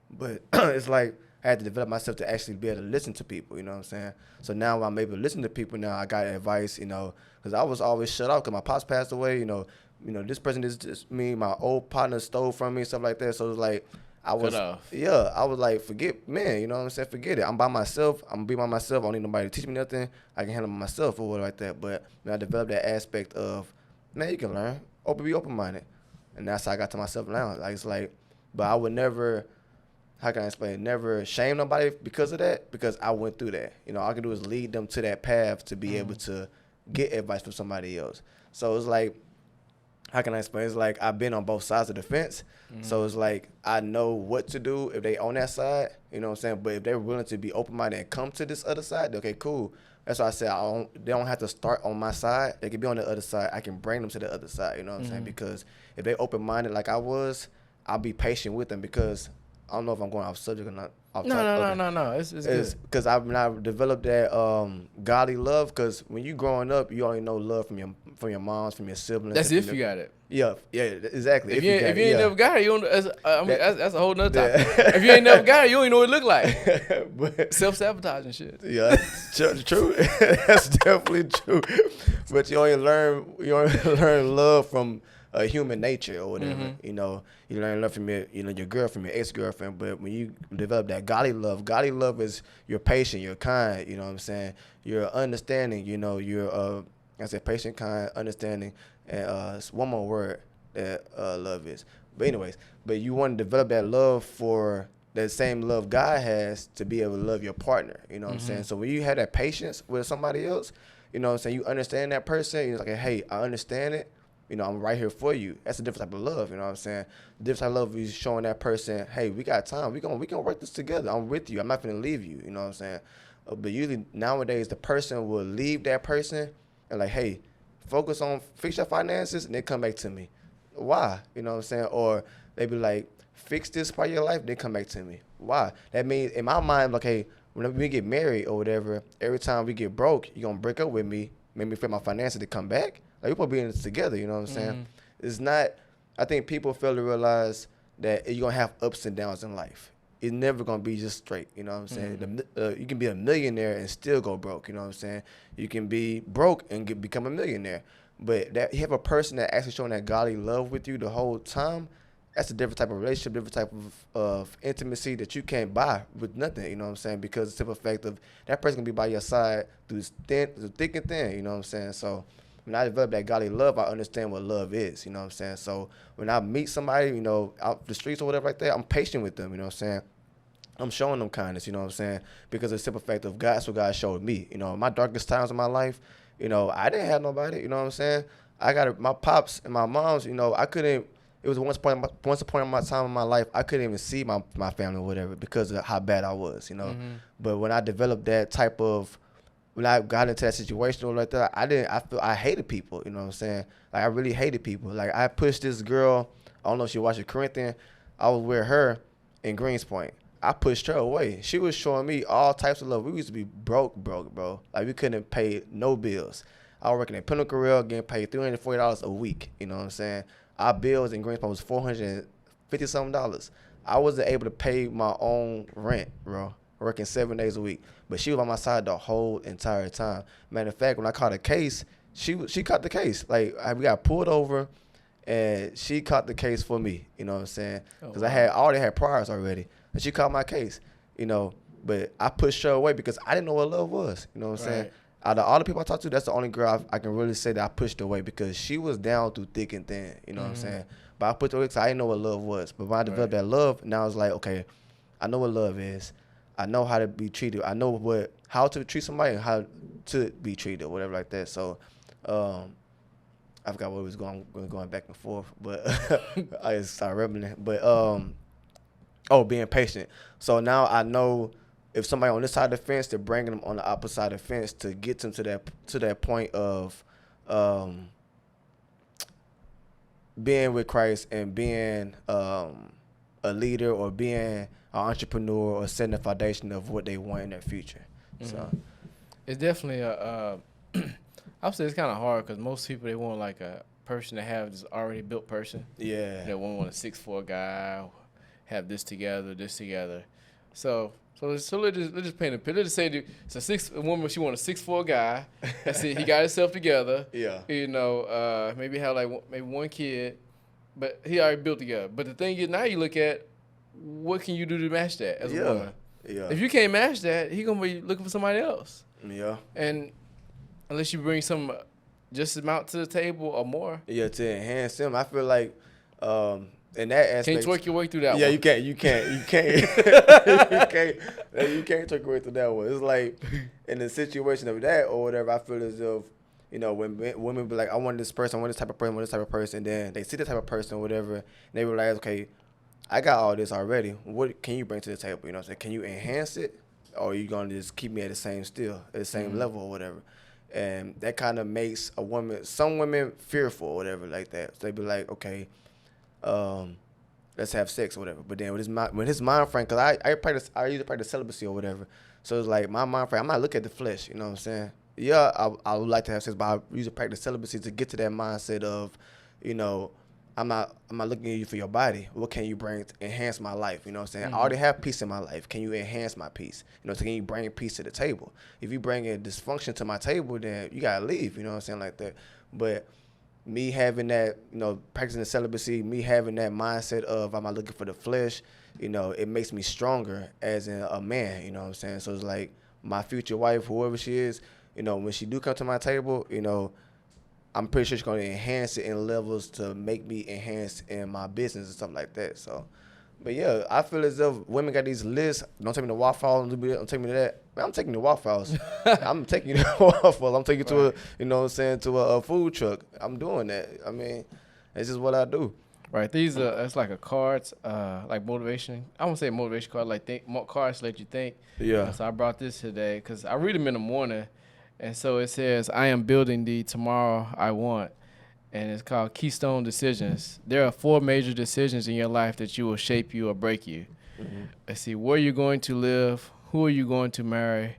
[SPEAKER 2] But it's like I had to develop myself to actually be able to listen to people, you know what I'm saying? So now I'm able to listen to people now. I got advice, you know, because I was always shut out because my pops passed away, you know, this person is just me, my old partner stole from me, stuff like that. So it was like, I was like, forget, man, you know what I'm saying? Forget it. I'm by myself. I'm going to be by myself. I don't need nobody to teach me nothing. I can handle myself or whatever like that. But when I developed that aspect of, man, you can learn. Be open-minded. And that's how I got to myself now. Like, it's like, but I would never, how can I explain it? Never shame nobody because of that, because I went through that. You know, all I can do is lead them to that path to be able to get advice from somebody else. So it's like, how can I explain? It's like I've been on both sides of the fence. So it's like I know what to do if they on that side, you know what I'm saying? But if they're willing to be open-minded and come to this other side, okay, cool. That's why I said they don't have to start on my side. They can be on the other side. I can bring them to the other side, you know what I'm saying? Because if they open-minded like I was, I'll be patient with them because I don't know if I'm going off subject or not.
[SPEAKER 1] No. It's good.
[SPEAKER 2] Because I've developed that godly love. Because when you growing up, you only know love from your moms, from your siblings.
[SPEAKER 1] That's if you got it.
[SPEAKER 2] Yeah, exactly.
[SPEAKER 1] If you ain't never got it, you don't. That's a whole nother topic. If you ain't never got it, you don't even know what it look like. But self-sabotaging shit.
[SPEAKER 2] Yeah, true. That's definitely true. But you only learn love from human nature or whatever. You know, you learn love from your girlfriend, your ex-girlfriend. But when you develop that godly love is you're patient, you're kind. You know what I'm saying? You're understanding. You know, you're I said patient, kind, understanding, and it's one more word that love is. But anyways, you want to develop that love for that same love God has to be able to love your partner. You know what I'm saying? So when you have that patience with somebody else, you know what I'm saying, you understand that person. You're like, hey, I understand it. You know, I'm right here for you. That's a different type of love, you know what I'm saying? The different type of love is showing that person, hey, we got time. We gonna work this together. I'm with you. I'm not gonna leave you, you know what I'm saying? But usually nowadays the person will leave that person and like, hey, fix your finances and then come back to me. Why? You know what I'm saying? Or they be like, fix this part of your life, then come back to me. Why? That means in my mind, like, hey, when we get married or whatever, every time we get broke, you're gonna break up with me, make me fix my finances to come back. Like, we're supposed to be in this together, you know what I'm saying? It's not, I think people fail to realize that you're going to have ups and downs in life. It's never going to be just straight, you know what I'm saying? You can be a millionaire and still go broke, you know what I'm saying? You can be broke and become a millionaire. But that you have a person that actually showing that godly love with you the whole time, that's a different type of relationship, different type of intimacy that you can't buy with nothing, you know what I'm saying? Because the simple fact of that person can be by your side through thick and thin, you know what I'm saying? So when I develop that godly love, I understand what love is, you know what I'm saying? So when I meet somebody, you know, out the streets or whatever like that, I'm patient with them, you know what I'm saying? I'm showing them kindness, you know what I'm saying? Because of the simple fact of God, that's what God showed me. You know, my darkest times in my life, you know, I didn't have nobody, you know what I'm saying? My pops and my moms, you know, it was once upon a my time in my life, I couldn't even see my family or whatever because of how bad I was, you know? But when I developed that type of, when I got into that situation or like that, I hated people, you know what I'm saying? Like, I really hated people. Like, I pushed this girl, I don't know if she watched Corinthian, I was with her in Greenspoint. I pushed her away. She was showing me all types of love. We used to be broke, bro. Like, we couldn't pay no bills. I was working at Pinnacle Rail, getting paid $340 a week, you know what I'm saying? Our bills in Greenspoint was $450-something. I wasn't able to pay my own rent, bro, working 7 days a week. But she was on my side the whole entire time. Matter of fact, when I caught a case, she caught the case. Like, we got pulled over, and she caught the case for me. You know what I'm saying? Because I already had priors already, and she caught my case. You know, but I pushed her away because I didn't know what love was. You know what I'm saying? out of all the people I talked to, that's the only girl I can really say that I pushed away because she was down through thick and thin. You know what I'm saying? But I pushed away because I didn't know what love was. But when I developed that love, now it's like, okay, I know what love is. I know how to be treated. I know how to treat somebody and how to be treated, or whatever like that. So, I forgot what was going back and forth, but I just started rambling. But being patient. So now I know if somebody on this side of the fence, they're bringing them on the opposite side of the fence to get them to that point of being with Christ and being a leader or being an entrepreneur or setting the foundation of what they want in their future. So
[SPEAKER 1] it's definitely I would say it's kind of hard because most people, they want like a person to have this already built person.
[SPEAKER 2] Yeah.
[SPEAKER 1] They want a 6'4" guy, have this together. So let's just paint a picture. Let's just say it's a woman. She want a 6'4" guy. That's it. He got himself together.
[SPEAKER 2] Yeah.
[SPEAKER 1] You know, maybe have like maybe one kid, but he already built together. But the thing is, now you look at what can you do to match that as a woman.
[SPEAKER 2] Yeah.
[SPEAKER 1] If you can't match that, he gonna be looking for somebody else.
[SPEAKER 2] Yeah.
[SPEAKER 1] And unless you bring some just amount to the table or more.
[SPEAKER 2] Yeah, to enhance him. I feel like in that aspect.
[SPEAKER 1] Can't twerk your way through that one.
[SPEAKER 2] Yeah, you can't. You can't twerk your way through that one. It's like in the situation of that or whatever, I feel as if, you know, when women be like, I want this person, I want this type of person, I want this type of person, and then they see the type of person or whatever, and they realize, okay, I got all this already. What can you bring to the table? You know what I'm saying? Can you enhance it? Or are you going to just keep me at the same level or whatever? And that kind of makes some women fearful or whatever like that. So they be like, okay, let's have sex or whatever. But then with his mind frame, because I usually practice celibacy or whatever. So it's like my mind frame, I might look at the flesh, you know what I'm saying? Yeah, I would like to have sex, but I usually practice celibacy to get to that mindset of, you know, I'm not looking at you for your body. What can you bring to enhance my life? You know what I'm saying? I already have peace in my life. Can you enhance my peace? You know, so can you bring peace to the table? If you bring a dysfunction to my table, then you gotta leave. You know what I'm saying, like that. But me having that, you know, practicing the celibacy, me having that mindset of I'm not looking for the flesh, you know, it makes me stronger as a man. You know what I'm saying? So it's like my future wife, whoever she is, you know, when she do come to my table, you know, I'm pretty sure she's going to enhance it in levels to make me enhance in my business and stuff like that. So, but yeah, I feel as if women got these lists. Don't take me to Waffle House. Don't take me to that. Man, I'm taking you to Waffle House. I'm taking you to Waffle. I'm taking you to you know what I'm saying, to a food truck. I'm doing that. I mean, it's just what I do.
[SPEAKER 1] Right. These are, it's like a cards, like motivation. I won't say motivation card, like cards to let you think.
[SPEAKER 2] Yeah.
[SPEAKER 1] So I brought this today because I read them in the morning. And so it says, I am building the tomorrow I want. And it's called Keystone Decisions. There are 4 major decisions in your life that you will shape you or break you. Let's see, where you're going to live, who are you going to marry,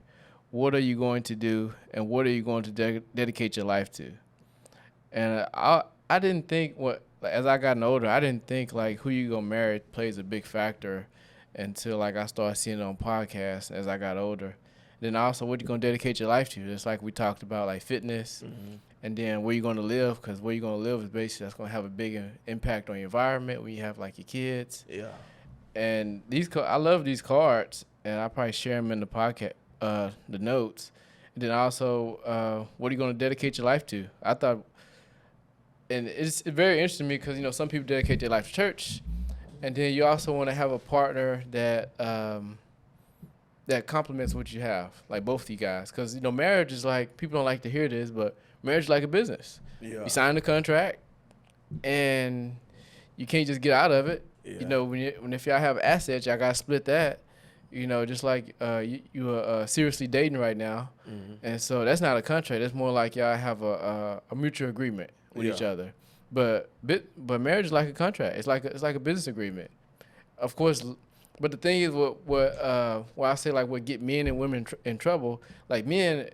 [SPEAKER 1] what are you going to do, and what are you going to dedicate your life to. And I didn't think as I gotten older, I didn't think like who you gonna marry plays a big factor until like I started seeing it on podcasts as I got older. Then also what you're going to dedicate your life to. Just like we talked about, like fitness, and then where you're going to live, because where you're going to live is basically that's going to have a big impact on your environment when you have like your kids.
[SPEAKER 2] Yeah.
[SPEAKER 1] And I love these cards, and I probably share them in the podcast, the notes. And then also, what are you going to dedicate your life to? I thought, and it's very interesting to me because, you know, some people dedicate their life to church, and then you also want to have a partner that that complements what you have, like both of you guys. Because, you know, marriage is like, people don't like to hear this, but marriage is like a business.
[SPEAKER 2] Yeah.
[SPEAKER 1] You sign the contract, and you can't just get out of it.
[SPEAKER 2] Yeah.
[SPEAKER 1] You know, if y'all have assets, y'all got to split that. You know, just like you are seriously dating right now. And so that's not a contract. That's more like y'all have a mutual agreement with each other. But marriage is like a contract. It's like a business agreement. Of course. But the thing is, what I say, like, what get men and women in trouble, like men,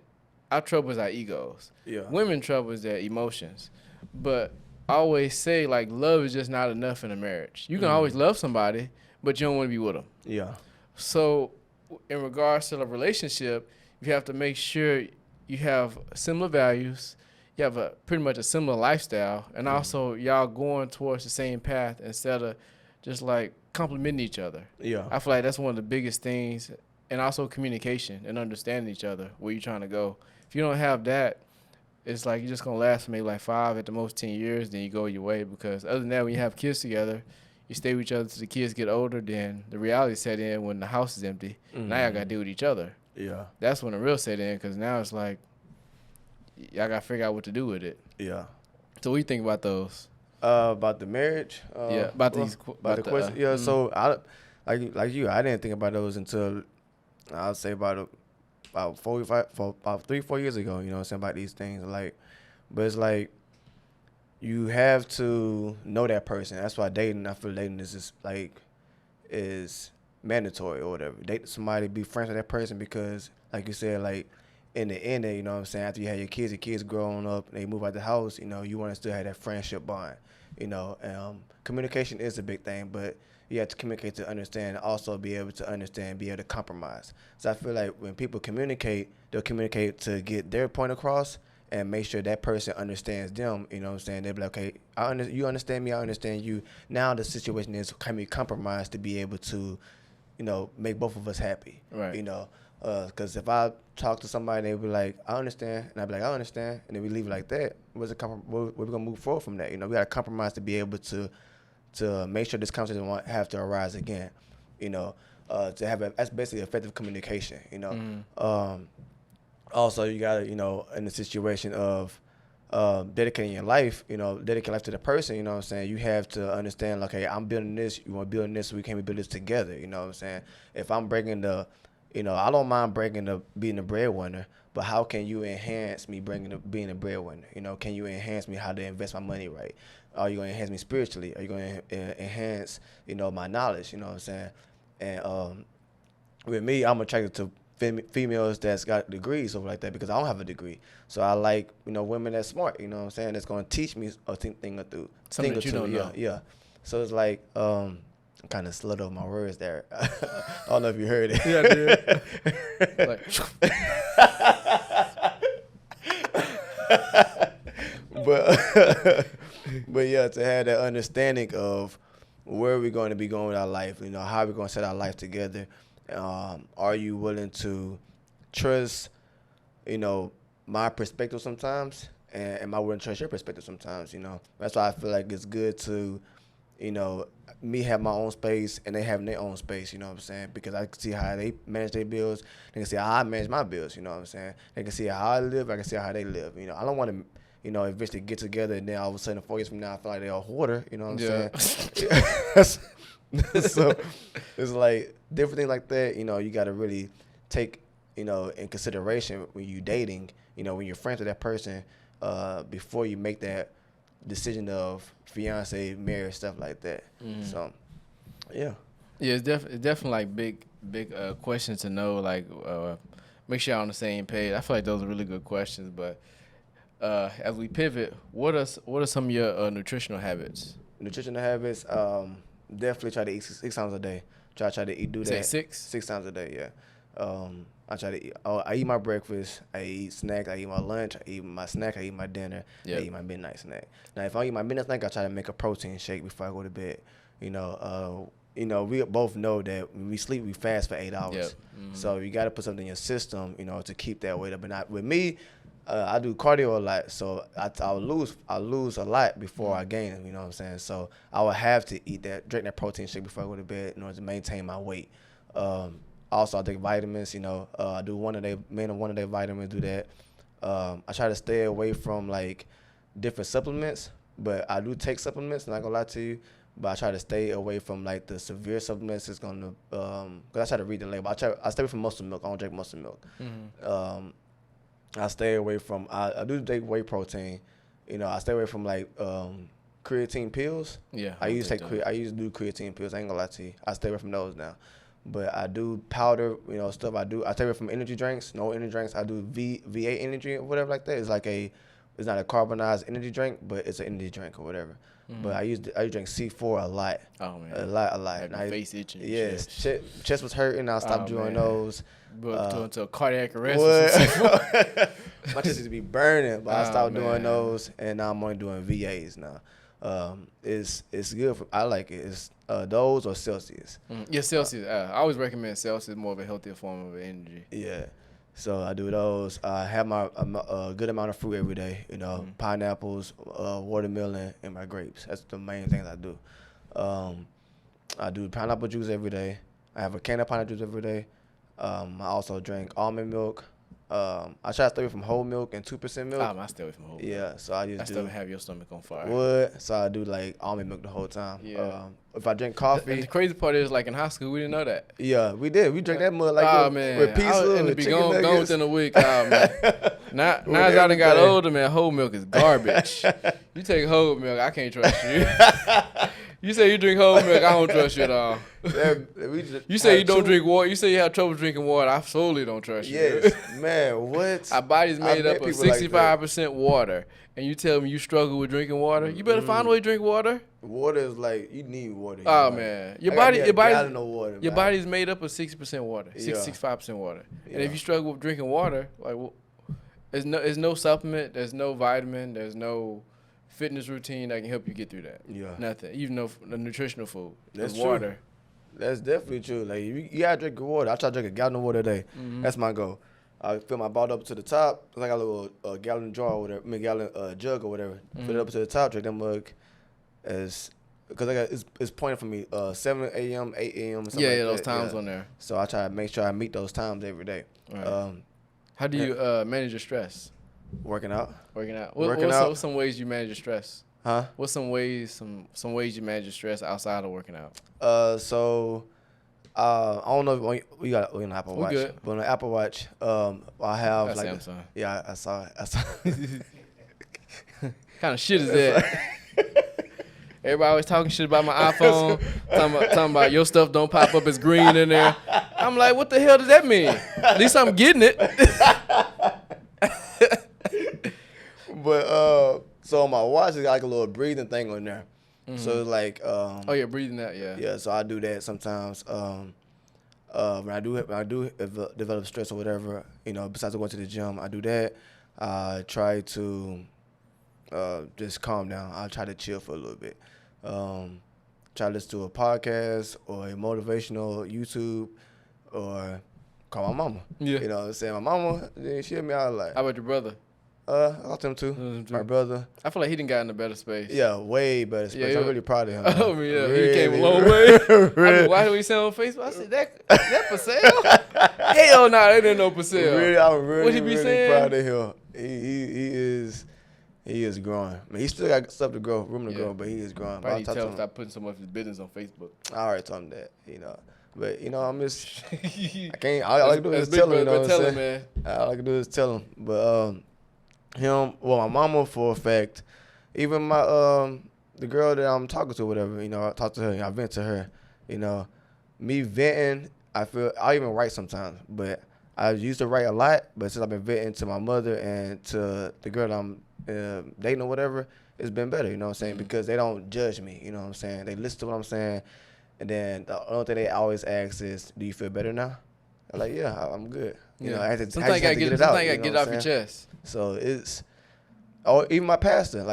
[SPEAKER 1] our trouble is our egos.
[SPEAKER 2] Yeah.
[SPEAKER 1] Women trouble is their emotions. But I always say, like, love is just not enough in a marriage. You can always love somebody, but you don't want to be with them.
[SPEAKER 2] Yeah.
[SPEAKER 1] So in regards to the relationship, you have to make sure you have similar values, you have pretty much a similar lifestyle, and also y'all going towards the same path instead of just, like, complementing each other.
[SPEAKER 2] Yeah.
[SPEAKER 1] I feel like that's one of the biggest things and also communication and understanding each other, where you're trying to go. If you don't have that, it's like you're just going to last for maybe like 5, at the most 10 years, then you go your way. Because other than that, when you have kids together, you stay with each other till the kids get older, then the reality set in when the house is empty. Now y'all got to deal with each other.
[SPEAKER 2] Yeah.
[SPEAKER 1] That's when the real set in, because now it's like y'all got to figure out what to do with it.
[SPEAKER 2] Yeah.
[SPEAKER 1] So what do you think about those?
[SPEAKER 2] About the marriage.
[SPEAKER 1] About the
[SPEAKER 2] question. Yeah. So I like you. I didn't think about those until I'll say about 3-4 years ago. You know what I'm saying, about these things. Like, but it's like you have to know that person. That's why dating. I feel dating is just like is mandatory or whatever. Date somebody, be friends with that person, because like you said, like in the end, you know what I'm saying, after you have your kids growing up, they move out the house, you know, you want to still have that friendship bond, you know. Communication is a big thing, but you have to communicate to understand, and also be able to understand, be able to compromise. So I feel like when people communicate, they'll communicate to get their point across and make sure that person understands them, you know what I'm saying. They'll be like, okay, you understand me, I understand you. Now the situation is, can we compromise to be able to, you know, make both of us happy,
[SPEAKER 1] right?
[SPEAKER 2] You know, because if I talk to somebody, they'll be like, I understand, and I'll be like, I understand, and then we leave it like that. We're gonna move forward from that. You know, we gotta compromise to be able to make sure this conversation won't have to arise again. You know, to have that's basically effective communication. You know, also you gotta, you know, in the situation of dedicating your life, you know, dedicate life to the person, you know what I'm saying, you have to understand, like, hey, I'm building this, you want to build this, so we can build this together, you know what I'm saying. If I'm breaking you know, I don't mind being the breadwinner, but how can you enhance me being a breadwinner? You know, can you enhance me how to invest my money right? Are you going to enhance me spiritually? Are you going to enhance, you know, my knowledge? You know what I'm saying? And with me, I'm attracted to females that's got degrees or like that, because I don't have a degree. So I like, you know, women that's smart, you know what I'm saying, that's going to teach me a thing or two.
[SPEAKER 1] Something that you don't know.
[SPEAKER 2] Yeah. So it's like, I'm kind of slurred over my words there. I don't know if you heard it.
[SPEAKER 1] Yeah, I did.
[SPEAKER 2] But yeah, to have that understanding of where we're going to be going with our life, you know, how we're going to set our life together. Are you willing to trust, you know, my perspective sometimes, and am I willing to trust your perspective sometimes? You know, that's why I feel like it's good to, you know, me have my own space and they have their own space, you know what I'm saying? Because I can see how they manage their bills. They can see how I manage my bills, you know what I'm saying? They can see how I live. I can see how they live. You know, I don't want to, you know, eventually get together and then all of a sudden 4 years from now I feel like they're a hoarder, you know what I'm saying? So it's like different things like that, you know, you got to really take, you know, in consideration when you dating, you know, when you're friends with that person, before you make that decision of fiance, marriage, stuff like that. So, yeah.
[SPEAKER 1] Yeah, it's definitely like big questions to know. Like, make sure you're on the same page. I feel like those are really good questions. But as we pivot, what are some of your nutritional habits?
[SPEAKER 2] Nutritional habits, definitely try to eat 6 times a day. Try to do that.
[SPEAKER 1] Say 6?
[SPEAKER 2] 6 times a day, yeah. I try to eat. I eat my breakfast. I eat snacks. I eat my lunch. I eat my snack. I eat my dinner.
[SPEAKER 1] Yep.
[SPEAKER 2] I eat my midnight snack. Now, if I eat my midnight snack, I try to make a protein shake before I go to bed. You know, we both know that when we sleep, we fast for 8 hours.
[SPEAKER 1] Yep.
[SPEAKER 2] So you got to put something in your system, you know, to keep that weight up. But not with me. I do cardio a lot, so I lose a lot before I gain it. You know what I'm saying? So I would have to drink that protein shake before I go to bed in order to maintain my weight. Also, I take vitamins. You know, I do one of their vitamins. Do that. I try to stay away from like different supplements, but I do take supplements. Not gonna lie to you, but I try to stay away from like the severe supplements. It's gonna cause I try to read the label. I stay away from muscle milk. I don't drink muscle milk. I stay away from. I do take whey protein. You know, I stay away from like creatine pills.
[SPEAKER 1] Yeah,
[SPEAKER 2] I used to do creatine pills. I ain't gonna lie to you. I stay away from those now. But I do powder, you know, stuff. I stay away from energy drinks. No energy drinks. I do VA energy or whatever like that. It's like it's not a carbonized energy drink, but it's an energy drink or whatever. But I drink C4 a lot.
[SPEAKER 1] Oh man,
[SPEAKER 2] a lot.
[SPEAKER 1] Like my face itching.
[SPEAKER 2] Yes, chest was hurting. I stopped doing those.
[SPEAKER 1] But going to a cardiac arrest.
[SPEAKER 2] My chest used to be burning, but I stopped doing those, and now I'm only doing VAs now. It's good for. I like it. It's those or Celsius.
[SPEAKER 1] Yeah, Celsius. I always recommend Celsius, more of a healthier form of energy.
[SPEAKER 2] Yeah. So I do those. I have my a good amount of fruit every day. You know, pineapples, watermelon, and my grapes. That's the main things I do. I do pineapple juice every day. I have a can of pineapple juice every day. I also drink almond milk. I try to stay away from whole milk and 2% milk.
[SPEAKER 1] I stay away from whole milk.
[SPEAKER 2] Yeah, so I just
[SPEAKER 1] That stuff have your stomach on fire.
[SPEAKER 2] Would so I do like almond milk the whole time.
[SPEAKER 1] Yeah.
[SPEAKER 2] If I drink coffee,
[SPEAKER 1] the crazy part is, like in high school, we didn't know that.
[SPEAKER 2] yeah, we did. We drank that mud like
[SPEAKER 1] I
[SPEAKER 2] with pizza
[SPEAKER 1] was
[SPEAKER 2] and
[SPEAKER 1] be
[SPEAKER 2] chicken
[SPEAKER 1] gone
[SPEAKER 2] nuggets.
[SPEAKER 1] within a week. Man. Now as I done got older, man, whole milk is garbage. You take whole milk, I can't trust you. You say you drink whole milk, I don't trust you at all. You say you don't drink water. You say you have trouble drinking water. I solely don't trust you.
[SPEAKER 2] Yes, man. What?
[SPEAKER 1] Our body's made up of 65% water, and you tell me you struggle with drinking water. You better find a way to drink water.
[SPEAKER 2] Water is like you need water.
[SPEAKER 1] Oh man, your body's made up of 60% water, 65% water.
[SPEAKER 2] Yeah.
[SPEAKER 1] And if you struggle with drinking water, like there's no supplement, there's no vitamin, there's no fitness routine that can help you get through that.
[SPEAKER 2] Yeah.
[SPEAKER 1] Nothing. Even though the nutritional food.
[SPEAKER 2] That's
[SPEAKER 1] water.
[SPEAKER 2] True. That's definitely true. Like you gotta drink water. I try to drink a gallon of water a day. That's my goal. I fill my bottle up to the top. It's like a little gallon jar or whatever. I mean, gallon jug or whatever. Fill it up to the top. Drink that mug because it's pointing for me 7 a.m., 8 a.m.
[SPEAKER 1] Yeah, like those times on there.
[SPEAKER 2] So I try to make sure I meet those times every day.
[SPEAKER 1] Right. How do you manage your stress?
[SPEAKER 2] Working out.
[SPEAKER 1] What's some ways you manage your stress?
[SPEAKER 2] Huh?
[SPEAKER 1] What's some ways you manage your stress outside of working out?
[SPEAKER 2] I don't know if we got an Apple Watch.
[SPEAKER 1] Good.
[SPEAKER 2] But on the Apple Watch, I have
[SPEAKER 1] That's
[SPEAKER 2] like
[SPEAKER 1] Samsung.
[SPEAKER 2] Yeah, I saw it.
[SPEAKER 1] Kind of shit is that? Everybody always talking shit about my iPhone, talking about your stuff don't pop up as green in there. I'm like, what the hell does that mean? At least I'm getting it.
[SPEAKER 2] But so on my watch, it's got like a little breathing thing on there. So it's like
[SPEAKER 1] oh yeah, breathing out, yeah.
[SPEAKER 2] Yeah, so I do that sometimes. When I do develop stress or whatever, you know, besides going to the gym, I do that. I try to just calm down. I try to chill for a little bit. Try to listen to a podcast or a motivational YouTube or call my mama.
[SPEAKER 1] Yeah.
[SPEAKER 2] You know what I'm saying? My mama, she hit me out like.
[SPEAKER 1] How about your brother?
[SPEAKER 2] I like them too. My brother.
[SPEAKER 1] I feel like he done got in a better space.
[SPEAKER 2] Yeah, way better space.
[SPEAKER 1] Yeah,
[SPEAKER 2] I'm really proud of him.
[SPEAKER 1] Oh, yeah.
[SPEAKER 2] Really,
[SPEAKER 1] he came a long way.
[SPEAKER 2] Really.
[SPEAKER 1] Why do we sell on Facebook? I said, that for sale? Hell nah, they didn't know for sale.
[SPEAKER 2] Really, I'm really,
[SPEAKER 1] what he be
[SPEAKER 2] really
[SPEAKER 1] saying?
[SPEAKER 2] proud of him. He is growing. I mean, he still got stuff to grow, room to grow, but he is growing.
[SPEAKER 1] Probably tell him stop putting so much of his business on Facebook.
[SPEAKER 2] I already told him that, you know. But, you know, I'm just, I can't, all I like to do is tell him, you know what I'm saying?
[SPEAKER 1] Man.
[SPEAKER 2] All I like to do is tell him. But my mama for a fact, even my, the girl that I'm talking to, whatever, you know, I talk to her, I vent to her, you know. Me venting, I even write sometimes, but I used to write a lot, but since I've been venting to my mother and to the girl that I'm dating or whatever, it's been better, you know what I'm saying? Because they don't judge me, you know what I'm saying? They listen to what I'm saying, and then the only thing they always ask is, do you feel better now? I'm like, yeah, I'm good. You know, I had to,
[SPEAKER 1] sometimes you gotta get it off your chest.
[SPEAKER 2] So it's, even my pastor,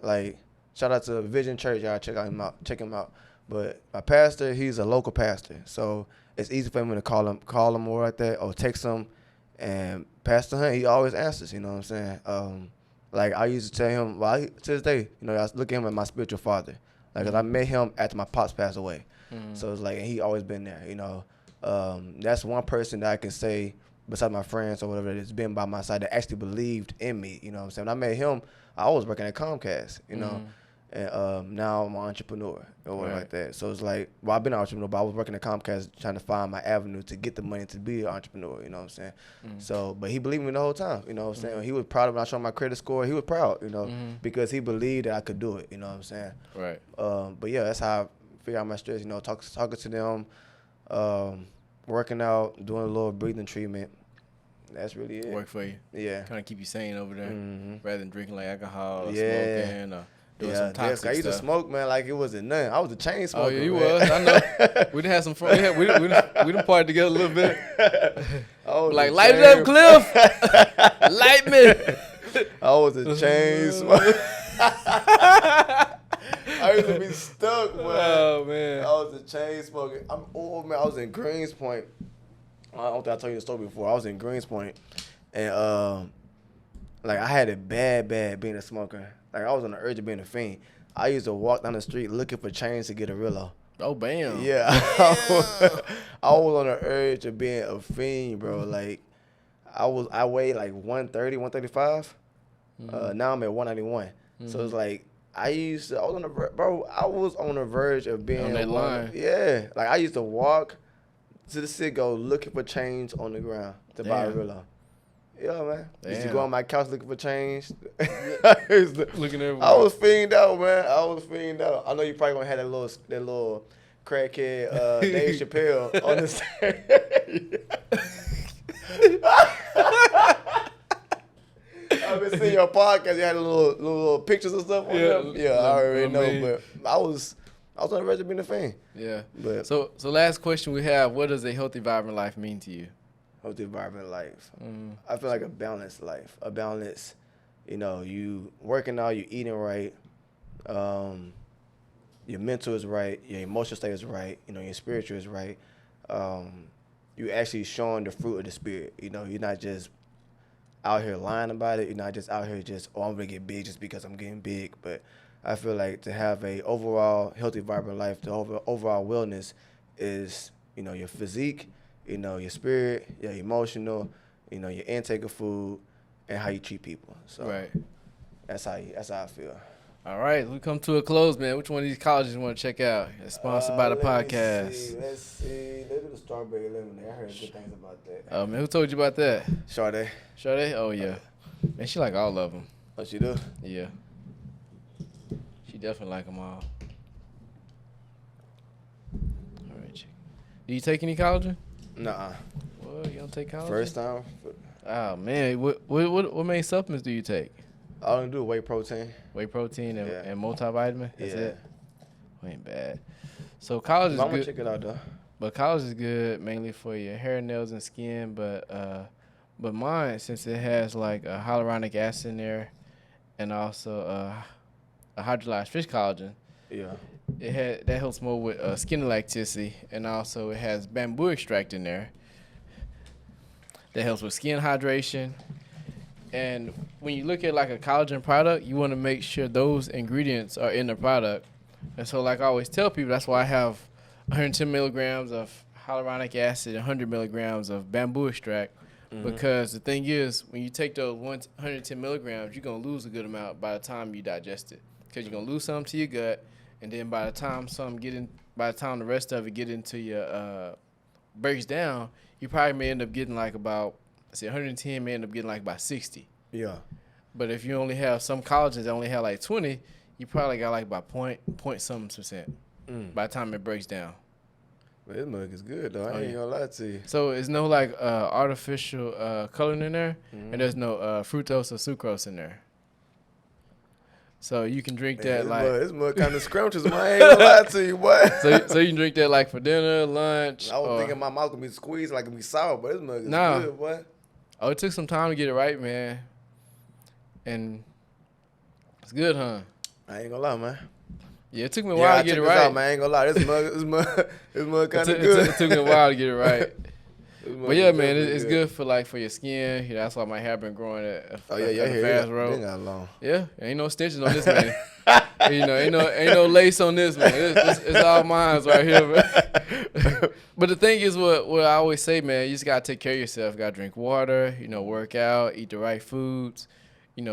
[SPEAKER 2] like shout out to Vision Church, y'all check him out. But my pastor, he's a local pastor, so it's easy for me to call him or like that, or text him. And Pastor Hunt, he always answers. You know what I'm saying? Like I used to tell him, to this day, you know, I look at him as my spiritual father. Like, 'cause I met him after my pops passed away, so it's like, and he always been there. You know, that's one person that I can say, besides my friends or whatever, that's been by my side that actually believed in me. You know what I'm saying? When I met him, I was working at Comcast. You know. And now I'm an entrepreneur or whatever like that. So it's like, well, I've been an entrepreneur, but I was working at Comcast trying to find my avenue to get the money to be an entrepreneur, you know what I'm saying? So, but he believed me the whole time, you know what I'm saying? He was proud of when I showed my credit score. He was proud, you know, because he believed that I could do it, you know what I'm saying?
[SPEAKER 1] Right.
[SPEAKER 2] But yeah, that's how I figure out my stress, you know, talking to them, working out, doing a little breathing treatment. That's really it.
[SPEAKER 1] Work for you.
[SPEAKER 2] Yeah.
[SPEAKER 1] Kind of keep you sane over there, rather than drinking like alcohol or
[SPEAKER 2] Yeah.
[SPEAKER 1] smoking or doing some toxic
[SPEAKER 2] I used to
[SPEAKER 1] stuff.
[SPEAKER 2] smoke, man, like it wasn't nothing. I was a chain smoker.
[SPEAKER 1] Oh yeah, you
[SPEAKER 2] man.
[SPEAKER 1] was. I know. We done had some fun. We done partied together a little bit. Like, light it up, Cliff. Light me.
[SPEAKER 2] I was a chain smoker. I used to be stuck, man.
[SPEAKER 1] Oh, man.
[SPEAKER 2] I was a chain smoker. I'm old, man. I was in Greenspoint. I don't think I told you the story before. I was in Greenspoint, and like I had it bad being a smoker. Like I was on the urge of being a fiend. I used to walk down the street looking for chains to get a Rillo.
[SPEAKER 1] Oh, bam.
[SPEAKER 2] Yeah, I was on the urge of being a fiend, bro. Like I weighed like 130, 135. Now I'm at 191. So it's like I was on the verge of being
[SPEAKER 1] on that line.
[SPEAKER 2] Yeah, like I used to walk to the Citgo looking for change on the ground to buy a Rillo. Yeah, man. Used to go on my couch looking for change.
[SPEAKER 1] Looking everywhere.
[SPEAKER 2] I was fiended out, man. I know you probably gonna have that little crackhead Dave Chappelle on the stage. I've been seeing your podcast. You had little pictures and stuff on them. Yeah, I already know. But I was on the verge of being a fan.
[SPEAKER 1] Yeah.
[SPEAKER 2] But
[SPEAKER 1] so last question we have: what does a healthy, vibrant life mean to you?
[SPEAKER 2] Healthy, vibrant life. I feel like a balanced life. A balance. You working out, you eating right. Your mental is right. Your emotional state is right. Your spiritual is right. You actually showing the fruit of the spirit. You're not just out here lying about it. You're not just out here just, I'm gonna get big just because I'm getting big. But I feel like to have a overall healthy, vibrant life, the overall wellness is, your physique, your spirit, your emotional, your intake of food, and how you treat people. So
[SPEAKER 1] right.
[SPEAKER 2] That's how I feel.
[SPEAKER 1] All right, we come to a close, man. Which one of these colleges you want to check out? It's sponsored by the podcast.
[SPEAKER 2] Let's see. Let's do the strawberry lemonade. I heard good things about that.
[SPEAKER 1] Oh, man, who told you about that?
[SPEAKER 2] Sade.
[SPEAKER 1] Sade? Oh, yeah. Man, she like all of them.
[SPEAKER 2] Oh, she do?
[SPEAKER 1] Yeah. She definitely like them all. All right, chick. Do you take any collagen?
[SPEAKER 2] Nuh-uh.
[SPEAKER 1] Well, you don't take collagen?
[SPEAKER 2] First time.
[SPEAKER 1] Oh, man. What main supplements do you take?
[SPEAKER 2] All I do is whey protein.
[SPEAKER 1] Whey protein and multivitamin? That's it? Ain't bad. So collagen is good.
[SPEAKER 2] I'm gonna check it out, though.
[SPEAKER 1] But collagen is good mainly for your hair, nails, and skin. But mine, since it has like a hyaluronic acid in there and also a hydrolyzed fish collagen, that helps more with skin elasticity. And also it has bamboo extract in there that helps with skin hydration. And when you look at like a collagen product, you want to make sure those ingredients are in the product. And so like I always tell people, that's why I have 110 milligrams of hyaluronic acid and 100 milligrams of bamboo extract. Because the thing is, when you take those 110 milligrams, you're going to lose a good amount by the time you digest it. Because you're going to lose some to your gut. And then by the time the rest of it get into your, breaks down, you probably may end up getting like about, 110 may end up getting like about 60. Yeah. But if you only have some collagens that only have like 20, you probably got like about point something percent by the time it breaks down.
[SPEAKER 2] But this mug is good though. I ain't gonna lie to you.
[SPEAKER 1] So it's no like artificial coloring in there, and there's no fructose or sucrose in there. So you can drink that
[SPEAKER 2] this mug kind of scrumptious, man. I ain't gonna lie to you, boy.
[SPEAKER 1] So you can drink that like for dinner, lunch.
[SPEAKER 2] I was thinking my mouth gonna be squeezed like it be sour, but this mug is good, boy.
[SPEAKER 1] Oh, it took some time to get it right, man. And it's good, huh?
[SPEAKER 2] I ain't gonna lie, man.
[SPEAKER 1] Yeah, it took me a while to get it right.
[SPEAKER 2] Out, man. I ain't gonna lie. This mug kind of good.
[SPEAKER 1] It took me a while to get it right. But yeah, man, it's good for your skin. That's why my hair been growing at a fast road.
[SPEAKER 2] Got long.
[SPEAKER 1] Yeah, ain't no stitches on this, man. Ain't no lace on this, man. It's all mine right here, man. But the thing is, what I always say, man, you just gotta take care of yourself. You gotta drink water, work out, eat the right foods.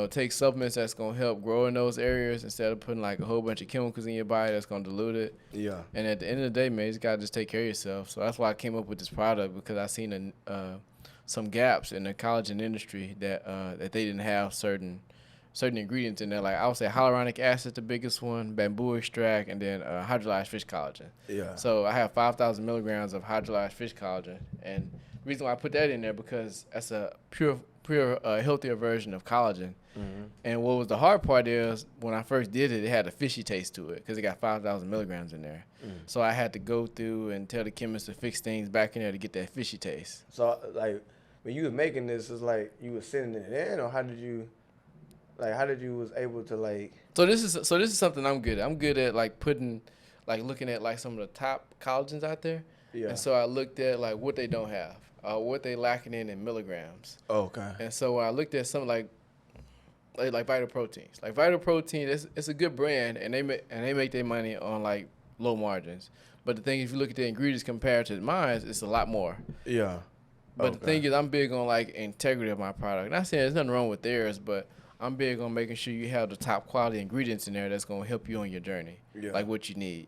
[SPEAKER 1] Take supplements that's gonna help grow in those areas instead of putting like a whole bunch of chemicals in your body that's gonna dilute it. Yeah. And at the end of the day, man, you just gotta just take care of yourself. So that's why I came up with this product, because I seen some gaps in the collagen industry that they didn't have certain ingredients in there. Like I would say hyaluronic acid, the biggest one, bamboo extract, and then hydrolyzed fish collagen. Yeah. So I have 5,000 milligrams of hydrolyzed fish collagen, and the reason why I put that in there because that's a pure healthier version of collagen. Mm-hmm. And what was the hard part is when I first did it, it had a fishy taste to it because it got 5,000 milligrams in there. So I had to go through and tell the chemist to fix things back in there to get that fishy taste.
[SPEAKER 2] So like when you was making this, it's like you was sending it in, or how did you Like, how did you was able to like?
[SPEAKER 1] So this is something I'm good at. I'm good at like looking at like some of the top collagens out there.
[SPEAKER 2] Yeah.
[SPEAKER 1] And so I looked at like what they don't have, what they lacking in milligrams.
[SPEAKER 2] Oh, okay.
[SPEAKER 1] And so I looked at some like Vital Proteins. Like Vital Protein, it's a good brand, and they make their money on like low margins. But the thing, if you look at the ingredients compared to mine, it's a lot more.
[SPEAKER 2] Yeah.
[SPEAKER 1] But the thing is, I'm big on like integrity of my product. Not saying there's nothing wrong with theirs, but I'm big on making sure you have the top quality ingredients in there that's gonna help you on your journey, like what you need.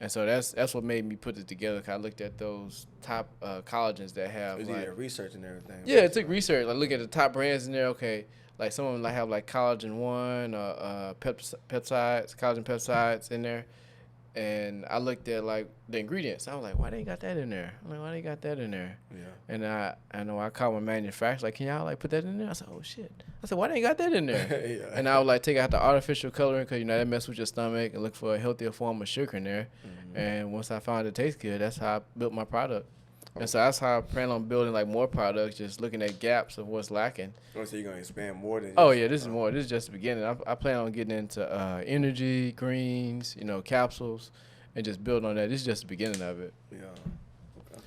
[SPEAKER 1] And so that's what made me put it together. 'Cause I looked at those top collagens that have like
[SPEAKER 2] research and everything.
[SPEAKER 1] Yeah, it took research. Like look at the top brands in there. Okay, like some of them like have like Collagen 1 or collagen peptides in there. And I looked at like the ingredients. I was like, why they got that in there? I'm like, why they got that in there?
[SPEAKER 2] Yeah.
[SPEAKER 1] And I know I called my manufacturer, like, can y'all like put that in there? I said, oh shit. I said, why they got that in there?
[SPEAKER 2] Yeah.
[SPEAKER 1] And I would like take out the artificial coloring because that mess with your stomach, and look for a healthier form of sugar in there. Mm-hmm. And once I found it tastes good, that's how I built my product. Okay. And so that's how I plan on building like more products, just looking at gaps of what's lacking.
[SPEAKER 2] Oh, so you're gonna expand more than?
[SPEAKER 1] This is more. This is just the beginning. I plan on getting into energy, greens, capsules. And just build on that. This is just the beginning of it.
[SPEAKER 2] Yeah. Okay.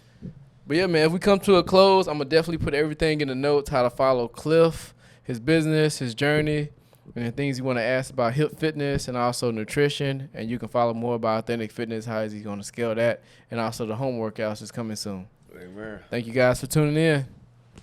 [SPEAKER 1] But yeah, man, if we come to a close, I'm going to definitely put everything in the notes, how to follow Cliff, his business, his journey, and the things you want to ask about hip fitness and also nutrition. And you can follow more about authentic fitness, how is he going to scale that, and also the home workouts is coming soon.
[SPEAKER 2] Amen.
[SPEAKER 1] Thank you guys for tuning in.